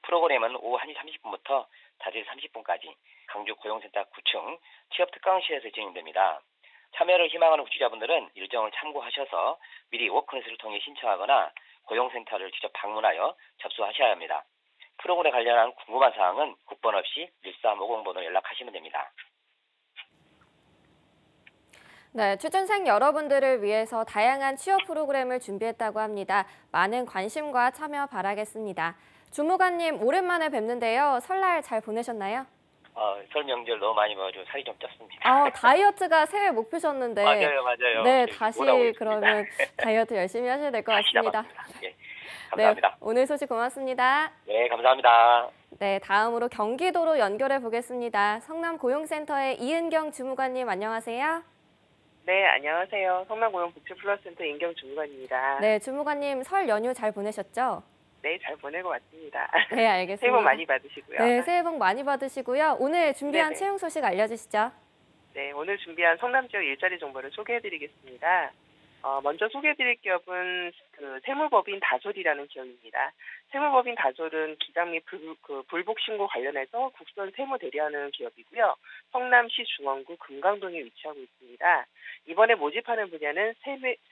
프로그램은 오후 1시 30분부터 5시 30분까지 광주 고용센터 9층 취업특강실에서 진행됩니다. 참여를 희망하는 구직자분들은 일정을 참고하셔서 미리 워크넷을 통해 신청하거나 고용센터를 직접 방문하여 접수하셔야 합니다. 프로그램에 관련한 궁금한 사항은 국번 없이 1350번으로 연락하시면 됩니다. 네, 취준생 여러분들을 위해서 다양한 취업 프로그램을 준비했다고 합니다. 많은 관심과 참여 바라겠습니다. 주무관님 오랜만에 뵙는데요. 설날 잘 보내셨나요? 설 명절 너무 많이 먹어서 살이 좀 쪘습니다. 다이어트가 새해 목표셨는데. 맞아요. 네, 다시 그러면 다이어트 열심히 하셔야 될 것 같습니다. 네, 감사합니다. 네, 오늘 소식 고맙습니다. 네, 감사합니다. 네, 다음으로 경기도로 연결해 보겠습니다. 성남고용센터의 이은경 주무관님 안녕하세요. 네, 안녕하세요. 성남고용복지플러스센터 인경 주무관입니다. 네, 주무관님 설 연휴 잘 보내셨죠? 네, 잘 보내고 왔습니다. 네, 알겠습니다. 새해 복 많이 받으시고요. 네, 새해 복 많이 받으시고요. 오늘 준비한 네네. 채용 소식 알려주시죠. 네, 오늘 준비한 성남 지역 일자리 정보를 소개해드리겠습니다. 먼저 소개해드릴 기업은 세무법인 다솔이라는 기업입니다. 세무법인 다솔은 기장 및 불복 신고 관련해서 국선 세무 대리하는 기업이고요. 성남시 중원구 금강동에 위치하고 있습니다. 이번에 모집하는 분야는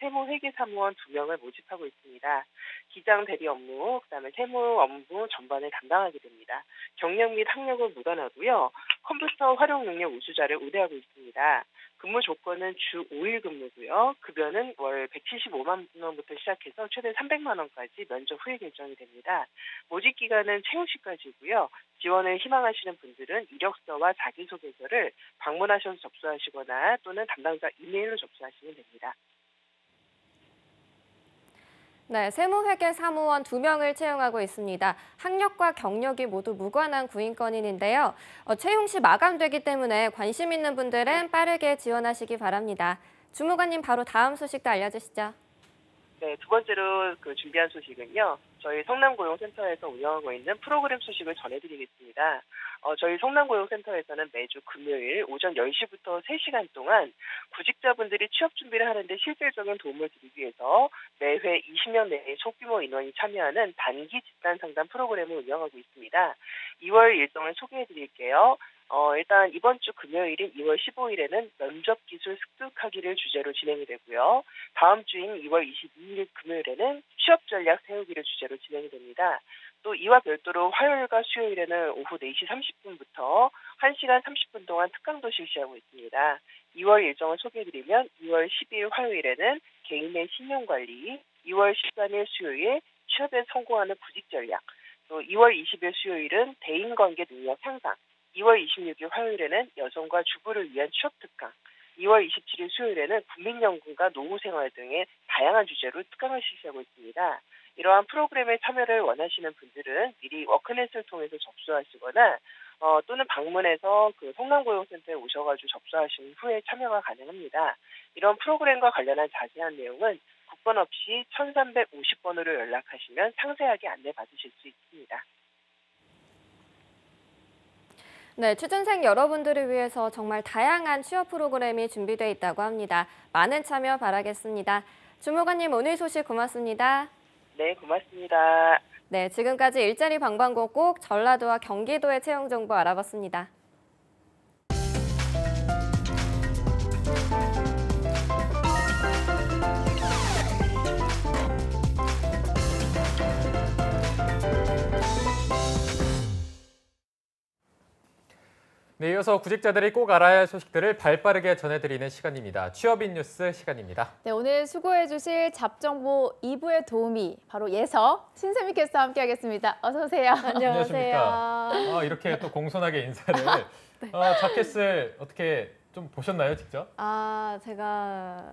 세무회계사무원 2명을 모집하고 있습니다. 기장 대리 업무, 그다음에 세무 업무 전반을 담당하게 됩니다. 경력 및 학력은 무관하고요. 컴퓨터 활용 능력 우수자를 우대하고 있습니다. 근무 조건은 주 5일 근무고요. 급여는 월 175만 원부터 시작해서 최대 300만 원까지 면접 후에 결정이 됩니다. 모집 기간은 채용시까지고요. 지원을 희망하시는 분들은 이력서와 자기소개서를 방문하셔서 접수하시거나 또는 담당자 이메일로 접수하시면 됩니다. 네, 세무회계 사무원 2명을 채용하고 있습니다. 학력과 경력이 모두 무관한 구인건인데요. 채용 시 마감되기 때문에 관심 있는 분들은 빠르게 지원하시기 바랍니다. 주무관님 바로 다음 소식도 알려주시죠. 네, 두 번째로 준비한 소식은요. 저희 성남고용센터에서 운영하고 있는 프로그램 소식을 전해드리겠습니다. 저희 성남고용센터에서는 매주 금요일 오전 10시부터 3시간 동안 구직자분들이 취업 준비를 하는데 실질적인 도움을 드리기 위해서 매회 20명 내의 소규모 인원이 참여하는 단기 집단 상담 프로그램을 운영하고 있습니다. 2월 일정을 소개해드릴게요. 일단 이번 주 금요일인 2월 15일에는 면접 기술 습득하기를 주제로 진행이 되고요. 다음 주인 2월 22일 금요일에는 취업 전략 세우기를 주제로 진행이 됩니다. 또 이와 별도로 화요일과 수요일에는 오후 4시 30분부터 1시간 30분 동안 특강도 실시하고 있습니다. 2월 일정을 소개해드리면 2월 10일 화요일에는 개인의 신용관리, 2월 13일 수요일 취업에 성공하는 구직 전략, 또 2월 20일 수요일은 대인관계 능력 향상, 2월 26일 화요일에는 여성과 주부를 위한 취업 특강, 2월 27일 수요일에는 국민연금과 노후생활 등의 다양한 주제로 특강을 실시하고 있습니다. 이러한 프로그램에 참여를 원하시는 분들은 미리 워크넷을 통해서 접수하시거나 또는 방문해서 그 성남고용센터에 오셔가지고 접수하신 후에 참여가 가능합니다. 이런 프로그램과 관련한 자세한 내용은 국번 없이 1350번으로 연락하시면 상세하게 안내 받으실 수 있습니다. 네, 취준생 여러분들을 위해서 정말 다양한 취업 프로그램이 준비되어 있다고 합니다. 많은 참여 바라겠습니다. 주무관님, 오늘 소식 고맙습니다. 네, 고맙습니다. 네, 지금까지 일자리 방방곡곡 전라도와 경기도의 채용 정보 알아봤습니다. 네, 이어서 구직자들이 꼭 알아야 할 소식들을 발빠르게 전해드리는 시간입니다. 취업인 뉴스 시간입니다. 네, 오늘 수고해 주실 잡정보 2부의 도우미 바로 예서 신세미 캐스터와 함께하겠습니다. 어서 오세요. 안녕하십니까. 이렇게 또 공손하게 인사를. 네. 자켓을 어떻게 좀 보셨나요, 직접? 제가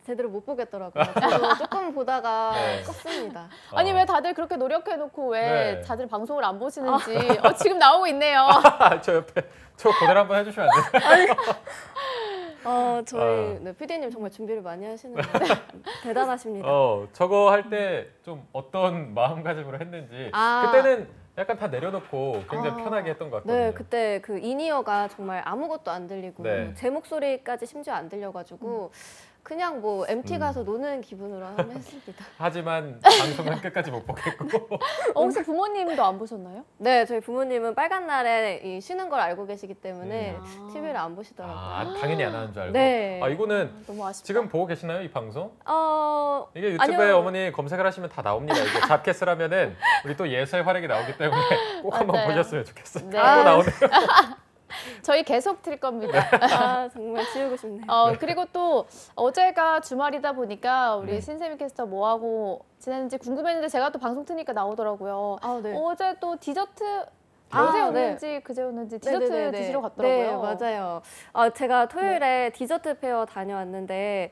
제대로 못 보겠더라고요. 저도 조금 보다가 네. 껐습니다. 아니 왜 다들 그렇게 노력해놓고 왜 네. 다들 방송을 안 보시는지 지금 나오고 있네요. 저 옆에 저 그대로 한번 해주시면 안 돼요? 저희 네, PD님 정말 준비를 많이 하시는데 대단하십니다. 저거 할 때 좀 어떤 마음가짐으로 했는지 그때는 약간 다 내려놓고 굉장히 편하게 했던 것 같거든요. 네, 그때 그 인이어가 정말 아무것도 안 들리고 네. 제 목소리까지 심지어 안 들려가지고 그냥 뭐 MT 가서 노는 기분으로 한번 했습니다. 하지만 방송은 끝까지 못 보겠고. 혹시 부모님도 안 보셨나요? 네, 저희 부모님은 빨간 날에 쉬는 걸 알고 계시기 때문에 TV를 안 보시더라고요. 당연히 안 하는 줄 알고. 네. 이거는 너무 아쉽다. 지금 보고 계시나요, 이 방송? 이게 유튜브에 아니요. 어머니 검색을 하시면 다 나옵니다. 이게 잡캐슬 하면은 우리 또 예서의 활약이 나오기 때문에 꼭 한번 맞아요. 보셨으면 좋겠어요. 네. 또 나오네요. 저희 계속 드릴 겁니다. 정말 지우고 싶네요. 그리고 또 어제가 주말이다 보니까 우리 신세미 캐스터 뭐 하고 지냈는지 궁금했는데 제가 또 방송 트니까 나오더라고요. 네. 어제 또 디저트 어제였는지 그제였는지 디저트 드시러 갔더라고요. 네, 맞아요. 제가 토요일에 디저트 페어 다녀왔는데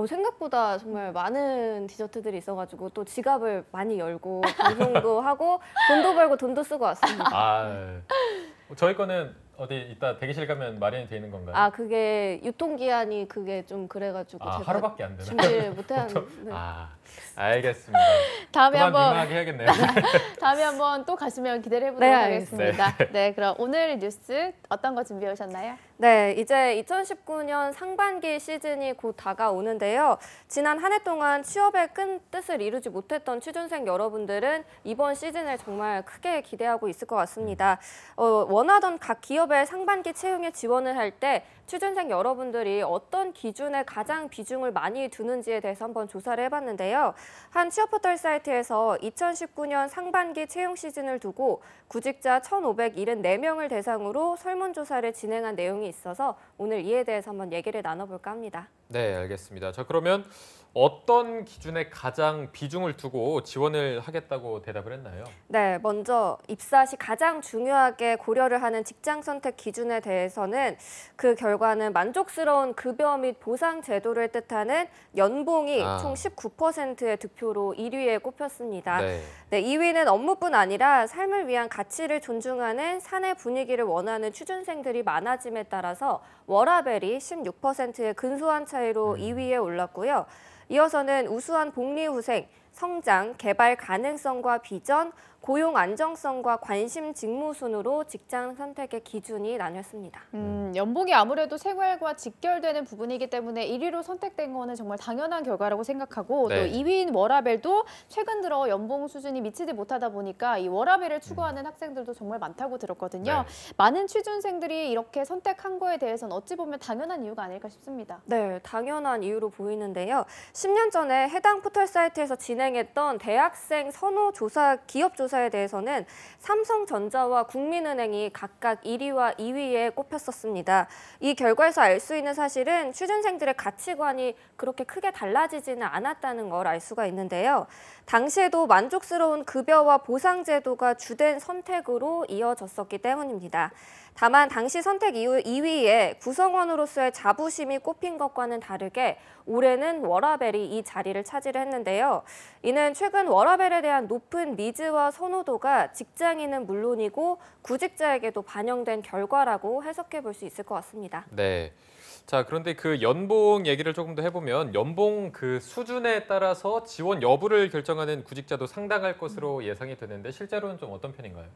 생각보다 정말 많은 디저트들이 있어가지고 또 지갑을 많이 열고 방송도 하고 돈도 벌고 돈도 쓰고 왔습니다. 저희 거는 어디 이따 대기실 가면 마련이 돼 있는 건가요? 그게 유통기한이 그게 좀 그래가지고 제가 하루밖에 안 되나요? 준비를 못했는데. 알겠습니다. 다음에 한번 민망하게 해야겠네요. 다음에 한번 또 가시면 기대를 해보도록 네, 하겠습니다. 네, 그럼 오늘 뉴스 어떤 거 준비해 오셨나요? 네, 이제 2019년 상반기 시즌이 곧 다가오는데요. 지난 한 해 동안 취업의 큰 뜻을 이루지 못했던 취준생 여러분들은 이번 시즌을 정말 크게 기대하고 있을 것 같습니다. 원하던 각 기업의 상반기 채용에 지원을 할 때 취준생 여러분들이 어떤 기준에 가장 비중을 많이 두는지에 대해서 한번 조사를 해봤는데요. 한 취업포털 사이트에서 2019년 상반기 채용 시즌을 두고 구직자 1,574명을 대상으로 설문조사를 진행한 내용이 있어서 오늘 이에 대해서 한번 얘기를 나눠볼까 합니다. 네, 알겠습니다. 자, 그러면 어떤 기준에 가장 비중을 두고 지원을 하겠다고 대답을 했나요? 네, 먼저 입사 시 가장 중요하게 고려를 하는 직장 선택 기준에 대해서는 그 결과는 만족스러운 급여 및 보상 제도를 뜻하는 연봉이 총 19%의 득표로 1위에 꼽혔습니다. 네, 2위는 업무뿐 아니라 삶을 위한 가치를 존중하는 사내 분위기를 원하는 취준생들이 많아짐에 따라서 워라벨이 16%의 근소한 차이로 2위에 올랐고요. 이어서는 우수한 복리후생, 성장, 개발 가능성과 비전, 고용 안정성과 관심 직무 순으로 직장 선택의 기준이 나뉘었습니다. 연봉이 아무래도 생활과 직결되는 부분이기 때문에 1위로 선택된 거는 정말 당연한 결과라고 생각하고 또 2위인 워라벨도 최근 들어 연봉 수준이 미치지 못하다 보니까 이 워라벨을 추구하는 학생들도 정말 많다고 들었거든요. 많은 취준생들이 이렇게 선택한 거에 대해서는 어찌 보면 당연한 이유가 아닐까 싶습니다. 네, 당연한 이유로 보이는데요. 10년 전에 해당 포털 사이트에서 진행했던 대학생 선호 조사, 기업 조사에 대해서는 삼성전자와 국민은행이 각각 1위와 2위에 꼽혔었습니다. 이 결과에서 알 수 있는 사실은 취준생들의 가치관이 그렇게 크게 달라지지는 않았다는 걸 알 수가 있는데요. 당시에도 만족스러운 급여와 보상 제도가 주된 선택으로 이어졌었기 때문입니다. 다만 당시 선택 이후 2위에 구성원으로서의 자부심이 꼽힌 것과는 다르게 올해는 워라벨이 이 자리를 차지를 했는데요. 이는 최근 워라벨에 대한 높은 니즈와 선호도가 직장인은 물론이고 구직자에게도 반영된 결과라고 해석해 볼 수 있을 것 같습니다. 네. 자, 그런데 그 연봉 얘기를 조금 더 해보면 연봉 그 수준에 따라서 지원 여부를 결정하는 구직자도 상당할 것으로 예상이 되는데 실제로는 좀 어떤 편인가요?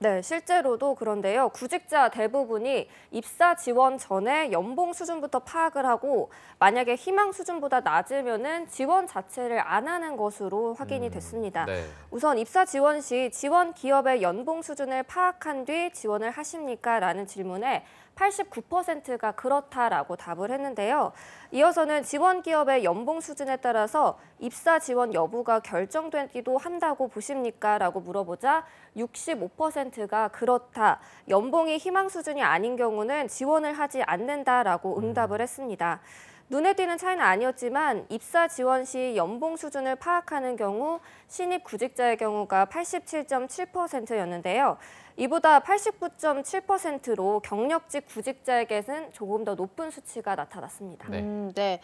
네, 실제로도 그런데요. 구직자 대부분이 입사 지원 전에 연봉 수준부터 파악을 하고 만약에 희망 수준보다 낮으면은 지원 자체를 안 하는 것으로 확인이 됐습니다. 네. 우선 입사 지원 시 지원 기업의 연봉 수준을 파악한 뒤 지원을 하십니까? 라는 질문에 89%가 그렇다라고 답을 했는데요. 이어서는 지원 기업의 연봉 수준에 따라서 입사 지원 여부가 결정되기도 한다고 보십니까? 라고 물어보자 65%가 그렇다. 연봉이 희망 수준이 아닌 경우는 지원을 하지 않는다라고 응답을 했습니다. 눈에 띄는 차이는 아니었지만 입사 지원 시 연봉 수준을 파악하는 경우 신입 구직자의 경우가 87.7%였는데요. 이보다 89.7%로 경력직 구직자에게는 조금 더 높은 수치가 나타났습니다. 네.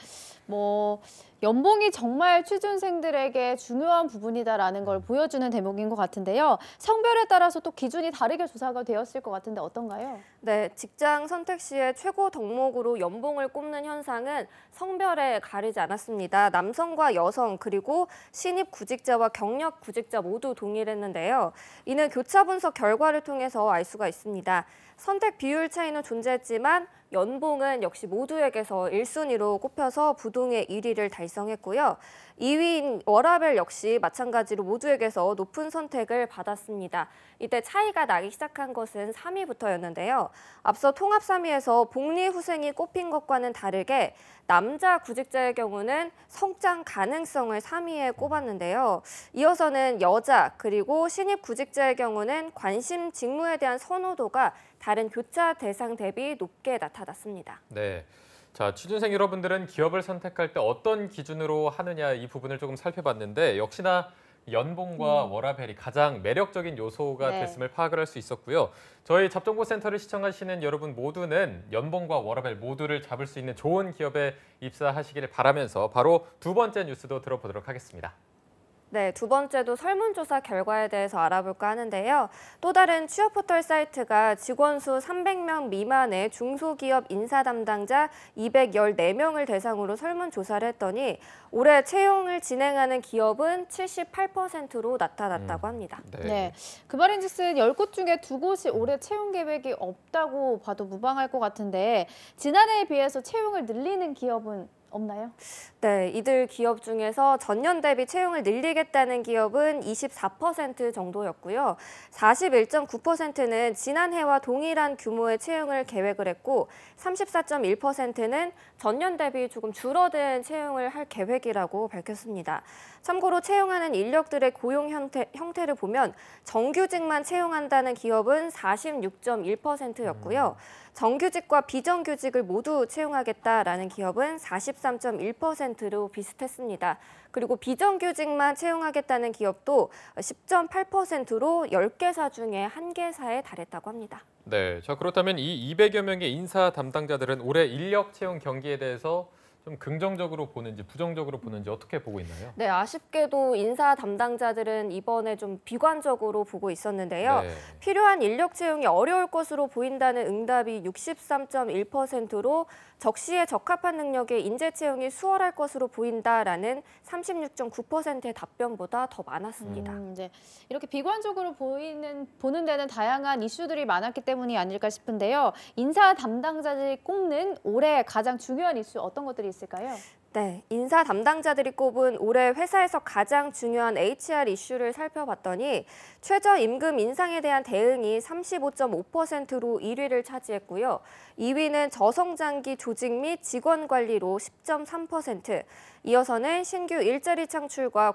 뭐 연봉이 정말 취준생들에게 중요한 부분이다라는 걸 보여주는 대목인 것 같은데요. 성별에 따라서 또 기준이 다르게 조사가 되었을 것 같은데 어떤가요? 네, 직장 선택 시에 최고 덕목으로 연봉을 꼽는 현상은 성별에 가리지 않았습니다. 남성과 여성 그리고 신입 구직자와 경력 구직자 모두 동일했는데요. 이는 교차 분석 결과를 통해서 알 수가 있습니다. 선택 비율 차이는 존재했지만 연봉은 역시 모두에게서 1순위로 꼽혀서 부동의 1위를 달성했고요. 2위인 워라벨 역시 마찬가지로 모두에게서 높은 선택을 받았습니다. 이때 차이가 나기 시작한 것은 3위부터였는데요. 앞서 통합 3위에서 복리 후생이 꼽힌 것과는 다르게 남자 구직자의 경우는 성장 가능성을 3위에 꼽았는데요. 이어서는 여자 그리고 신입 구직자의 경우는 관심 직무에 대한 선호도가 다른 교차 대상 대비 높게 나타났습니다. 네. 자, 취준생 여러분들은 기업을 선택할 때 어떤 기준으로 하느냐 이 부분을 조금 살펴봤는데 역시나 연봉과 워라벨이 가장 매력적인 요소가 됐음을 파악을 할 수 있었고요. 저희 잡정보센터를 시청하시는 여러분 모두는 연봉과 워라벨 모두를 잡을 수 있는 좋은 기업에 입사하시기를 바라면서 바로 두 번째 뉴스도 들어보도록 하겠습니다. 네, 두 번째도 설문조사 결과에 대해서 알아볼까 하는데요. 또 다른 취업 포털 사이트가 직원 수 300명 미만의 중소기업 인사 담당자 214명을 대상으로 설문조사를 했더니 올해 채용을 진행하는 기업은 78%로 나타났다고 합니다. 네, 그 말인즉슨 10곳 중에 2곳이 올해 채용 계획이 없다고 봐도 무방할 것 같은데 지난해에 비해서 채용을 늘리는 기업은 없나요? 네, 이들 기업 중에서 전년 대비 채용을 늘리겠다는 기업은 24% 정도였고요. 41.9%는 지난해와 동일한 규모의 채용을 계획을 했고 34.1%는 전년 대비 조금 줄어든 채용을 할 계획이라고 밝혔습니다. 참고로 채용하는 인력들의 고용 형태를 보면 정규직만 채용한다는 기업은 46.1%였고요. 정규직과 비정규직을 모두 채용하겠다라는 기업은 43.1%로 비슷했습니다. 그리고 비정규직만 채용하겠다는 기업도 10.8%로 10개사 중에 1개사에 달했다고 합니다. 네, 자 그렇다면 이 200여 명의 인사 담당자들은 올해 인력 채용 경기에 대해서 좀 긍정적으로 보는지 부정적으로 보는지 어떻게 보고 있나요? 네, 아쉽게도 인사 담당자들은 이번에 좀 비관적으로 보고 있었는데요. 네. 필요한 인력 채용이 어려울 것으로 보인다는 응답이 63.1%로 적시에 적합한 능력의 인재 채용이 수월할 것으로 보인다라는 36.9%의 답변보다 더 많았습니다. 네. 이렇게 비관적으로 보는 데는 다양한 이슈들이 많았기 때문이 아닐까 싶은데요. 인사 담당자들이 꼽는 올해 가장 중요한 이슈 어떤 것들이 있을까요? 네, 인사 담당자들이 꼽은 올해 회사에서 가장 중요한 HR 이슈를 살펴봤더니 최저임금 인상에 대한 대응이 35.5%로 1위를 차지했고요. 2위는 저성장기 조직 및 직원 관리로 10.3%, 이어서는 신규 일자리 창출과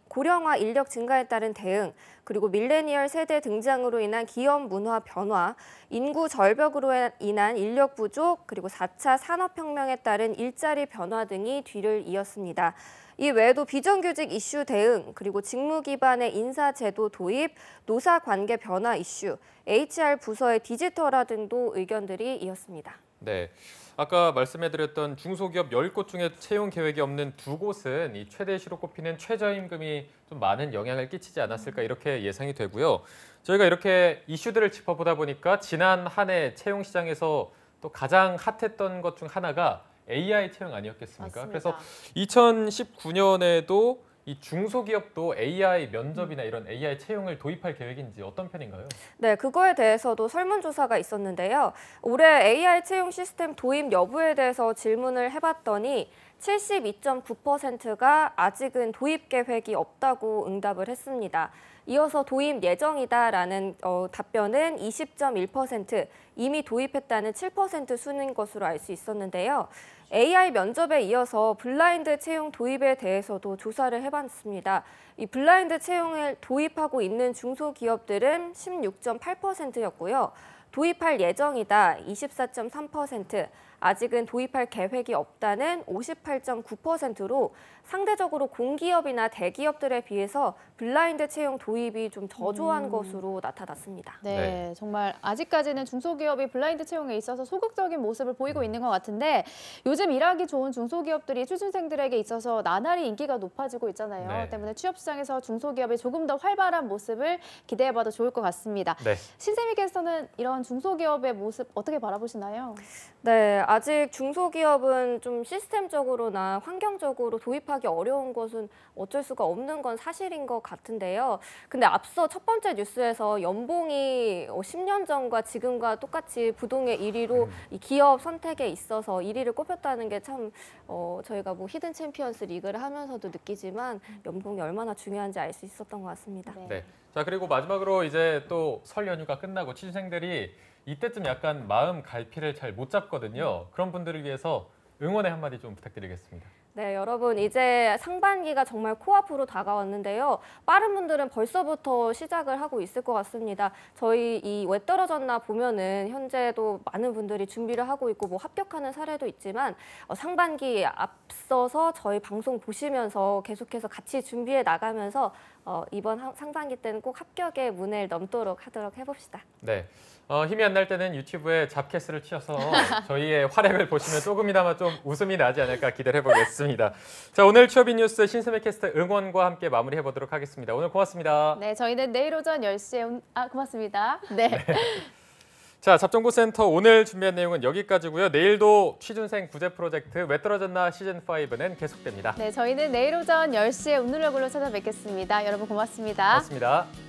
고령화 인력 증가에 따른 대응, 그리고 밀레니얼 세대 등장으로 인한 기업 문화 변화, 인구 절벽으로 인한 인력 부족, 그리고 4차 산업혁명에 따른 일자리 변화 등이 뒤를 이었습니다. 이 외에도 비정규직 이슈 대응, 그리고 직무 기반의 인사제도 도입, 노사관계 변화 이슈, HR 부서의 디지털화 등도 의견들이 이었습니다. 네, 아까 말씀해드렸던 중소기업 10곳 중에 채용 계획이 없는 2곳은 이 최대 이슈로 꼽히는 최저임금이 좀 많은 영향을 끼치지 않았을까 이렇게 예상이 되고요. 저희가 이렇게 이슈들을 짚어보다 보니까 지난 한 해 채용 시장에서 또 가장 핫했던 것 중 하나가 AI 채용 아니었겠습니까? 맞습니다. 그래서 2019년에도 이 중소기업도 AI 면접이나 이런 AI 채용을 도입할 계획인지 어떤 편인가요? 네, 그거에 대해서도 설문조사가 있었는데요. 올해 AI 채용 시스템 도입 여부에 대해서 질문을 해봤더니 72.9%가 아직은 도입 계획이 없다고 응답을 했습니다. 이어서 도입 예정이다라는 답변은 20.1%, 이미 도입했다는 7% 수는 것으로 알 수 있었는데요. AI 면접에 이어서 블라인드 채용 도입에 대해서도 조사를 해봤습니다. 이 블라인드 채용을 도입하고 있는 중소기업들은 16.8%였고요. 도입할 예정이다 24.3%, 아직은 도입할 계획이 없다는 58.9%로 상대적으로 공기업이나 대기업들에 비해서 블라인드 채용 도입이 좀 저조한 것으로 나타났습니다. 네, 정말 아직까지는 중소기업이 블라인드 채용에 있어서 소극적인 모습을 보이고 있는 것 같은데 요즘 일하기 좋은 중소기업들이 취준생들에게 있어서 나날이 인기가 높아지고 있잖아요. 네. 때문에 취업시장에서 중소기업이 조금 더 활발한 모습을 기대해봐도 좋을 것 같습니다. 네. 신세미께서는 이런 중소기업의 모습 어떻게 바라보시나요? 네, 아직 중소기업은 좀 시스템적으로나 환경적으로 도입하기 어려운 것은 어쩔 수가 없는 건 사실인 것 같은데요. 근데 앞서 첫 번째 뉴스에서 연봉이 10년 전과 지금과 똑같이 부동의 1위로 이 기업 선택에 있어서 1위를 꼽혔다는 게 참 저희가 뭐 히든 챔피언스 리그를 하면서도 느끼지만 연봉이 얼마나 중요한지 알 수 있었던 것 같습니다. 네. 자, 그리고 마지막으로 이제 또 설 연휴가 끝나고 취준생들이 이때쯤 약간 마음 갈피를 잘 못 잡거든요. 그런 분들을 위해서 응원의 한마디 좀 부탁드리겠습니다. 네, 여러분 이제 상반기가 정말 코앞으로 다가왔는데요. 빠른 분들은 벌써부터 시작을 하고 있을 것 같습니다. 저희 이 왜 떨어졌나 보면은 현재도 많은 분들이 준비를 하고 있고 뭐 합격하는 사례도 있지만 상반기 앞서서 저희 방송 보시면서 계속해서 같이 준비해 나가면서 이번 상반기 때는 꼭 합격의 문을 넘도록 하도록 해봅시다. 네. 힘이 안 날 때는 유튜브에 잡캐스를 치셔서 저희의 활약을 보시면 조금이나마 좀 웃음이 나지 않을까 기대를 해보겠습니다. 자, 오늘 취업인 뉴스 신세미 캐스터 응원과 함께 마무리해보도록 하겠습니다. 오늘 고맙습니다. 네, 저희는 내일 오전 10시에 고맙습니다. 네. 자, 잡정보센터 오늘 준비한 내용은 여기까지고요. 내일도 취준생 구제 프로젝트 왜 떨어졌나 시즌5는 계속됩니다. 네, 저희는 내일 오전 10시에 웃는 얼굴로 찾아뵙겠습니다. 여러분 고맙습니다. 고맙습니다.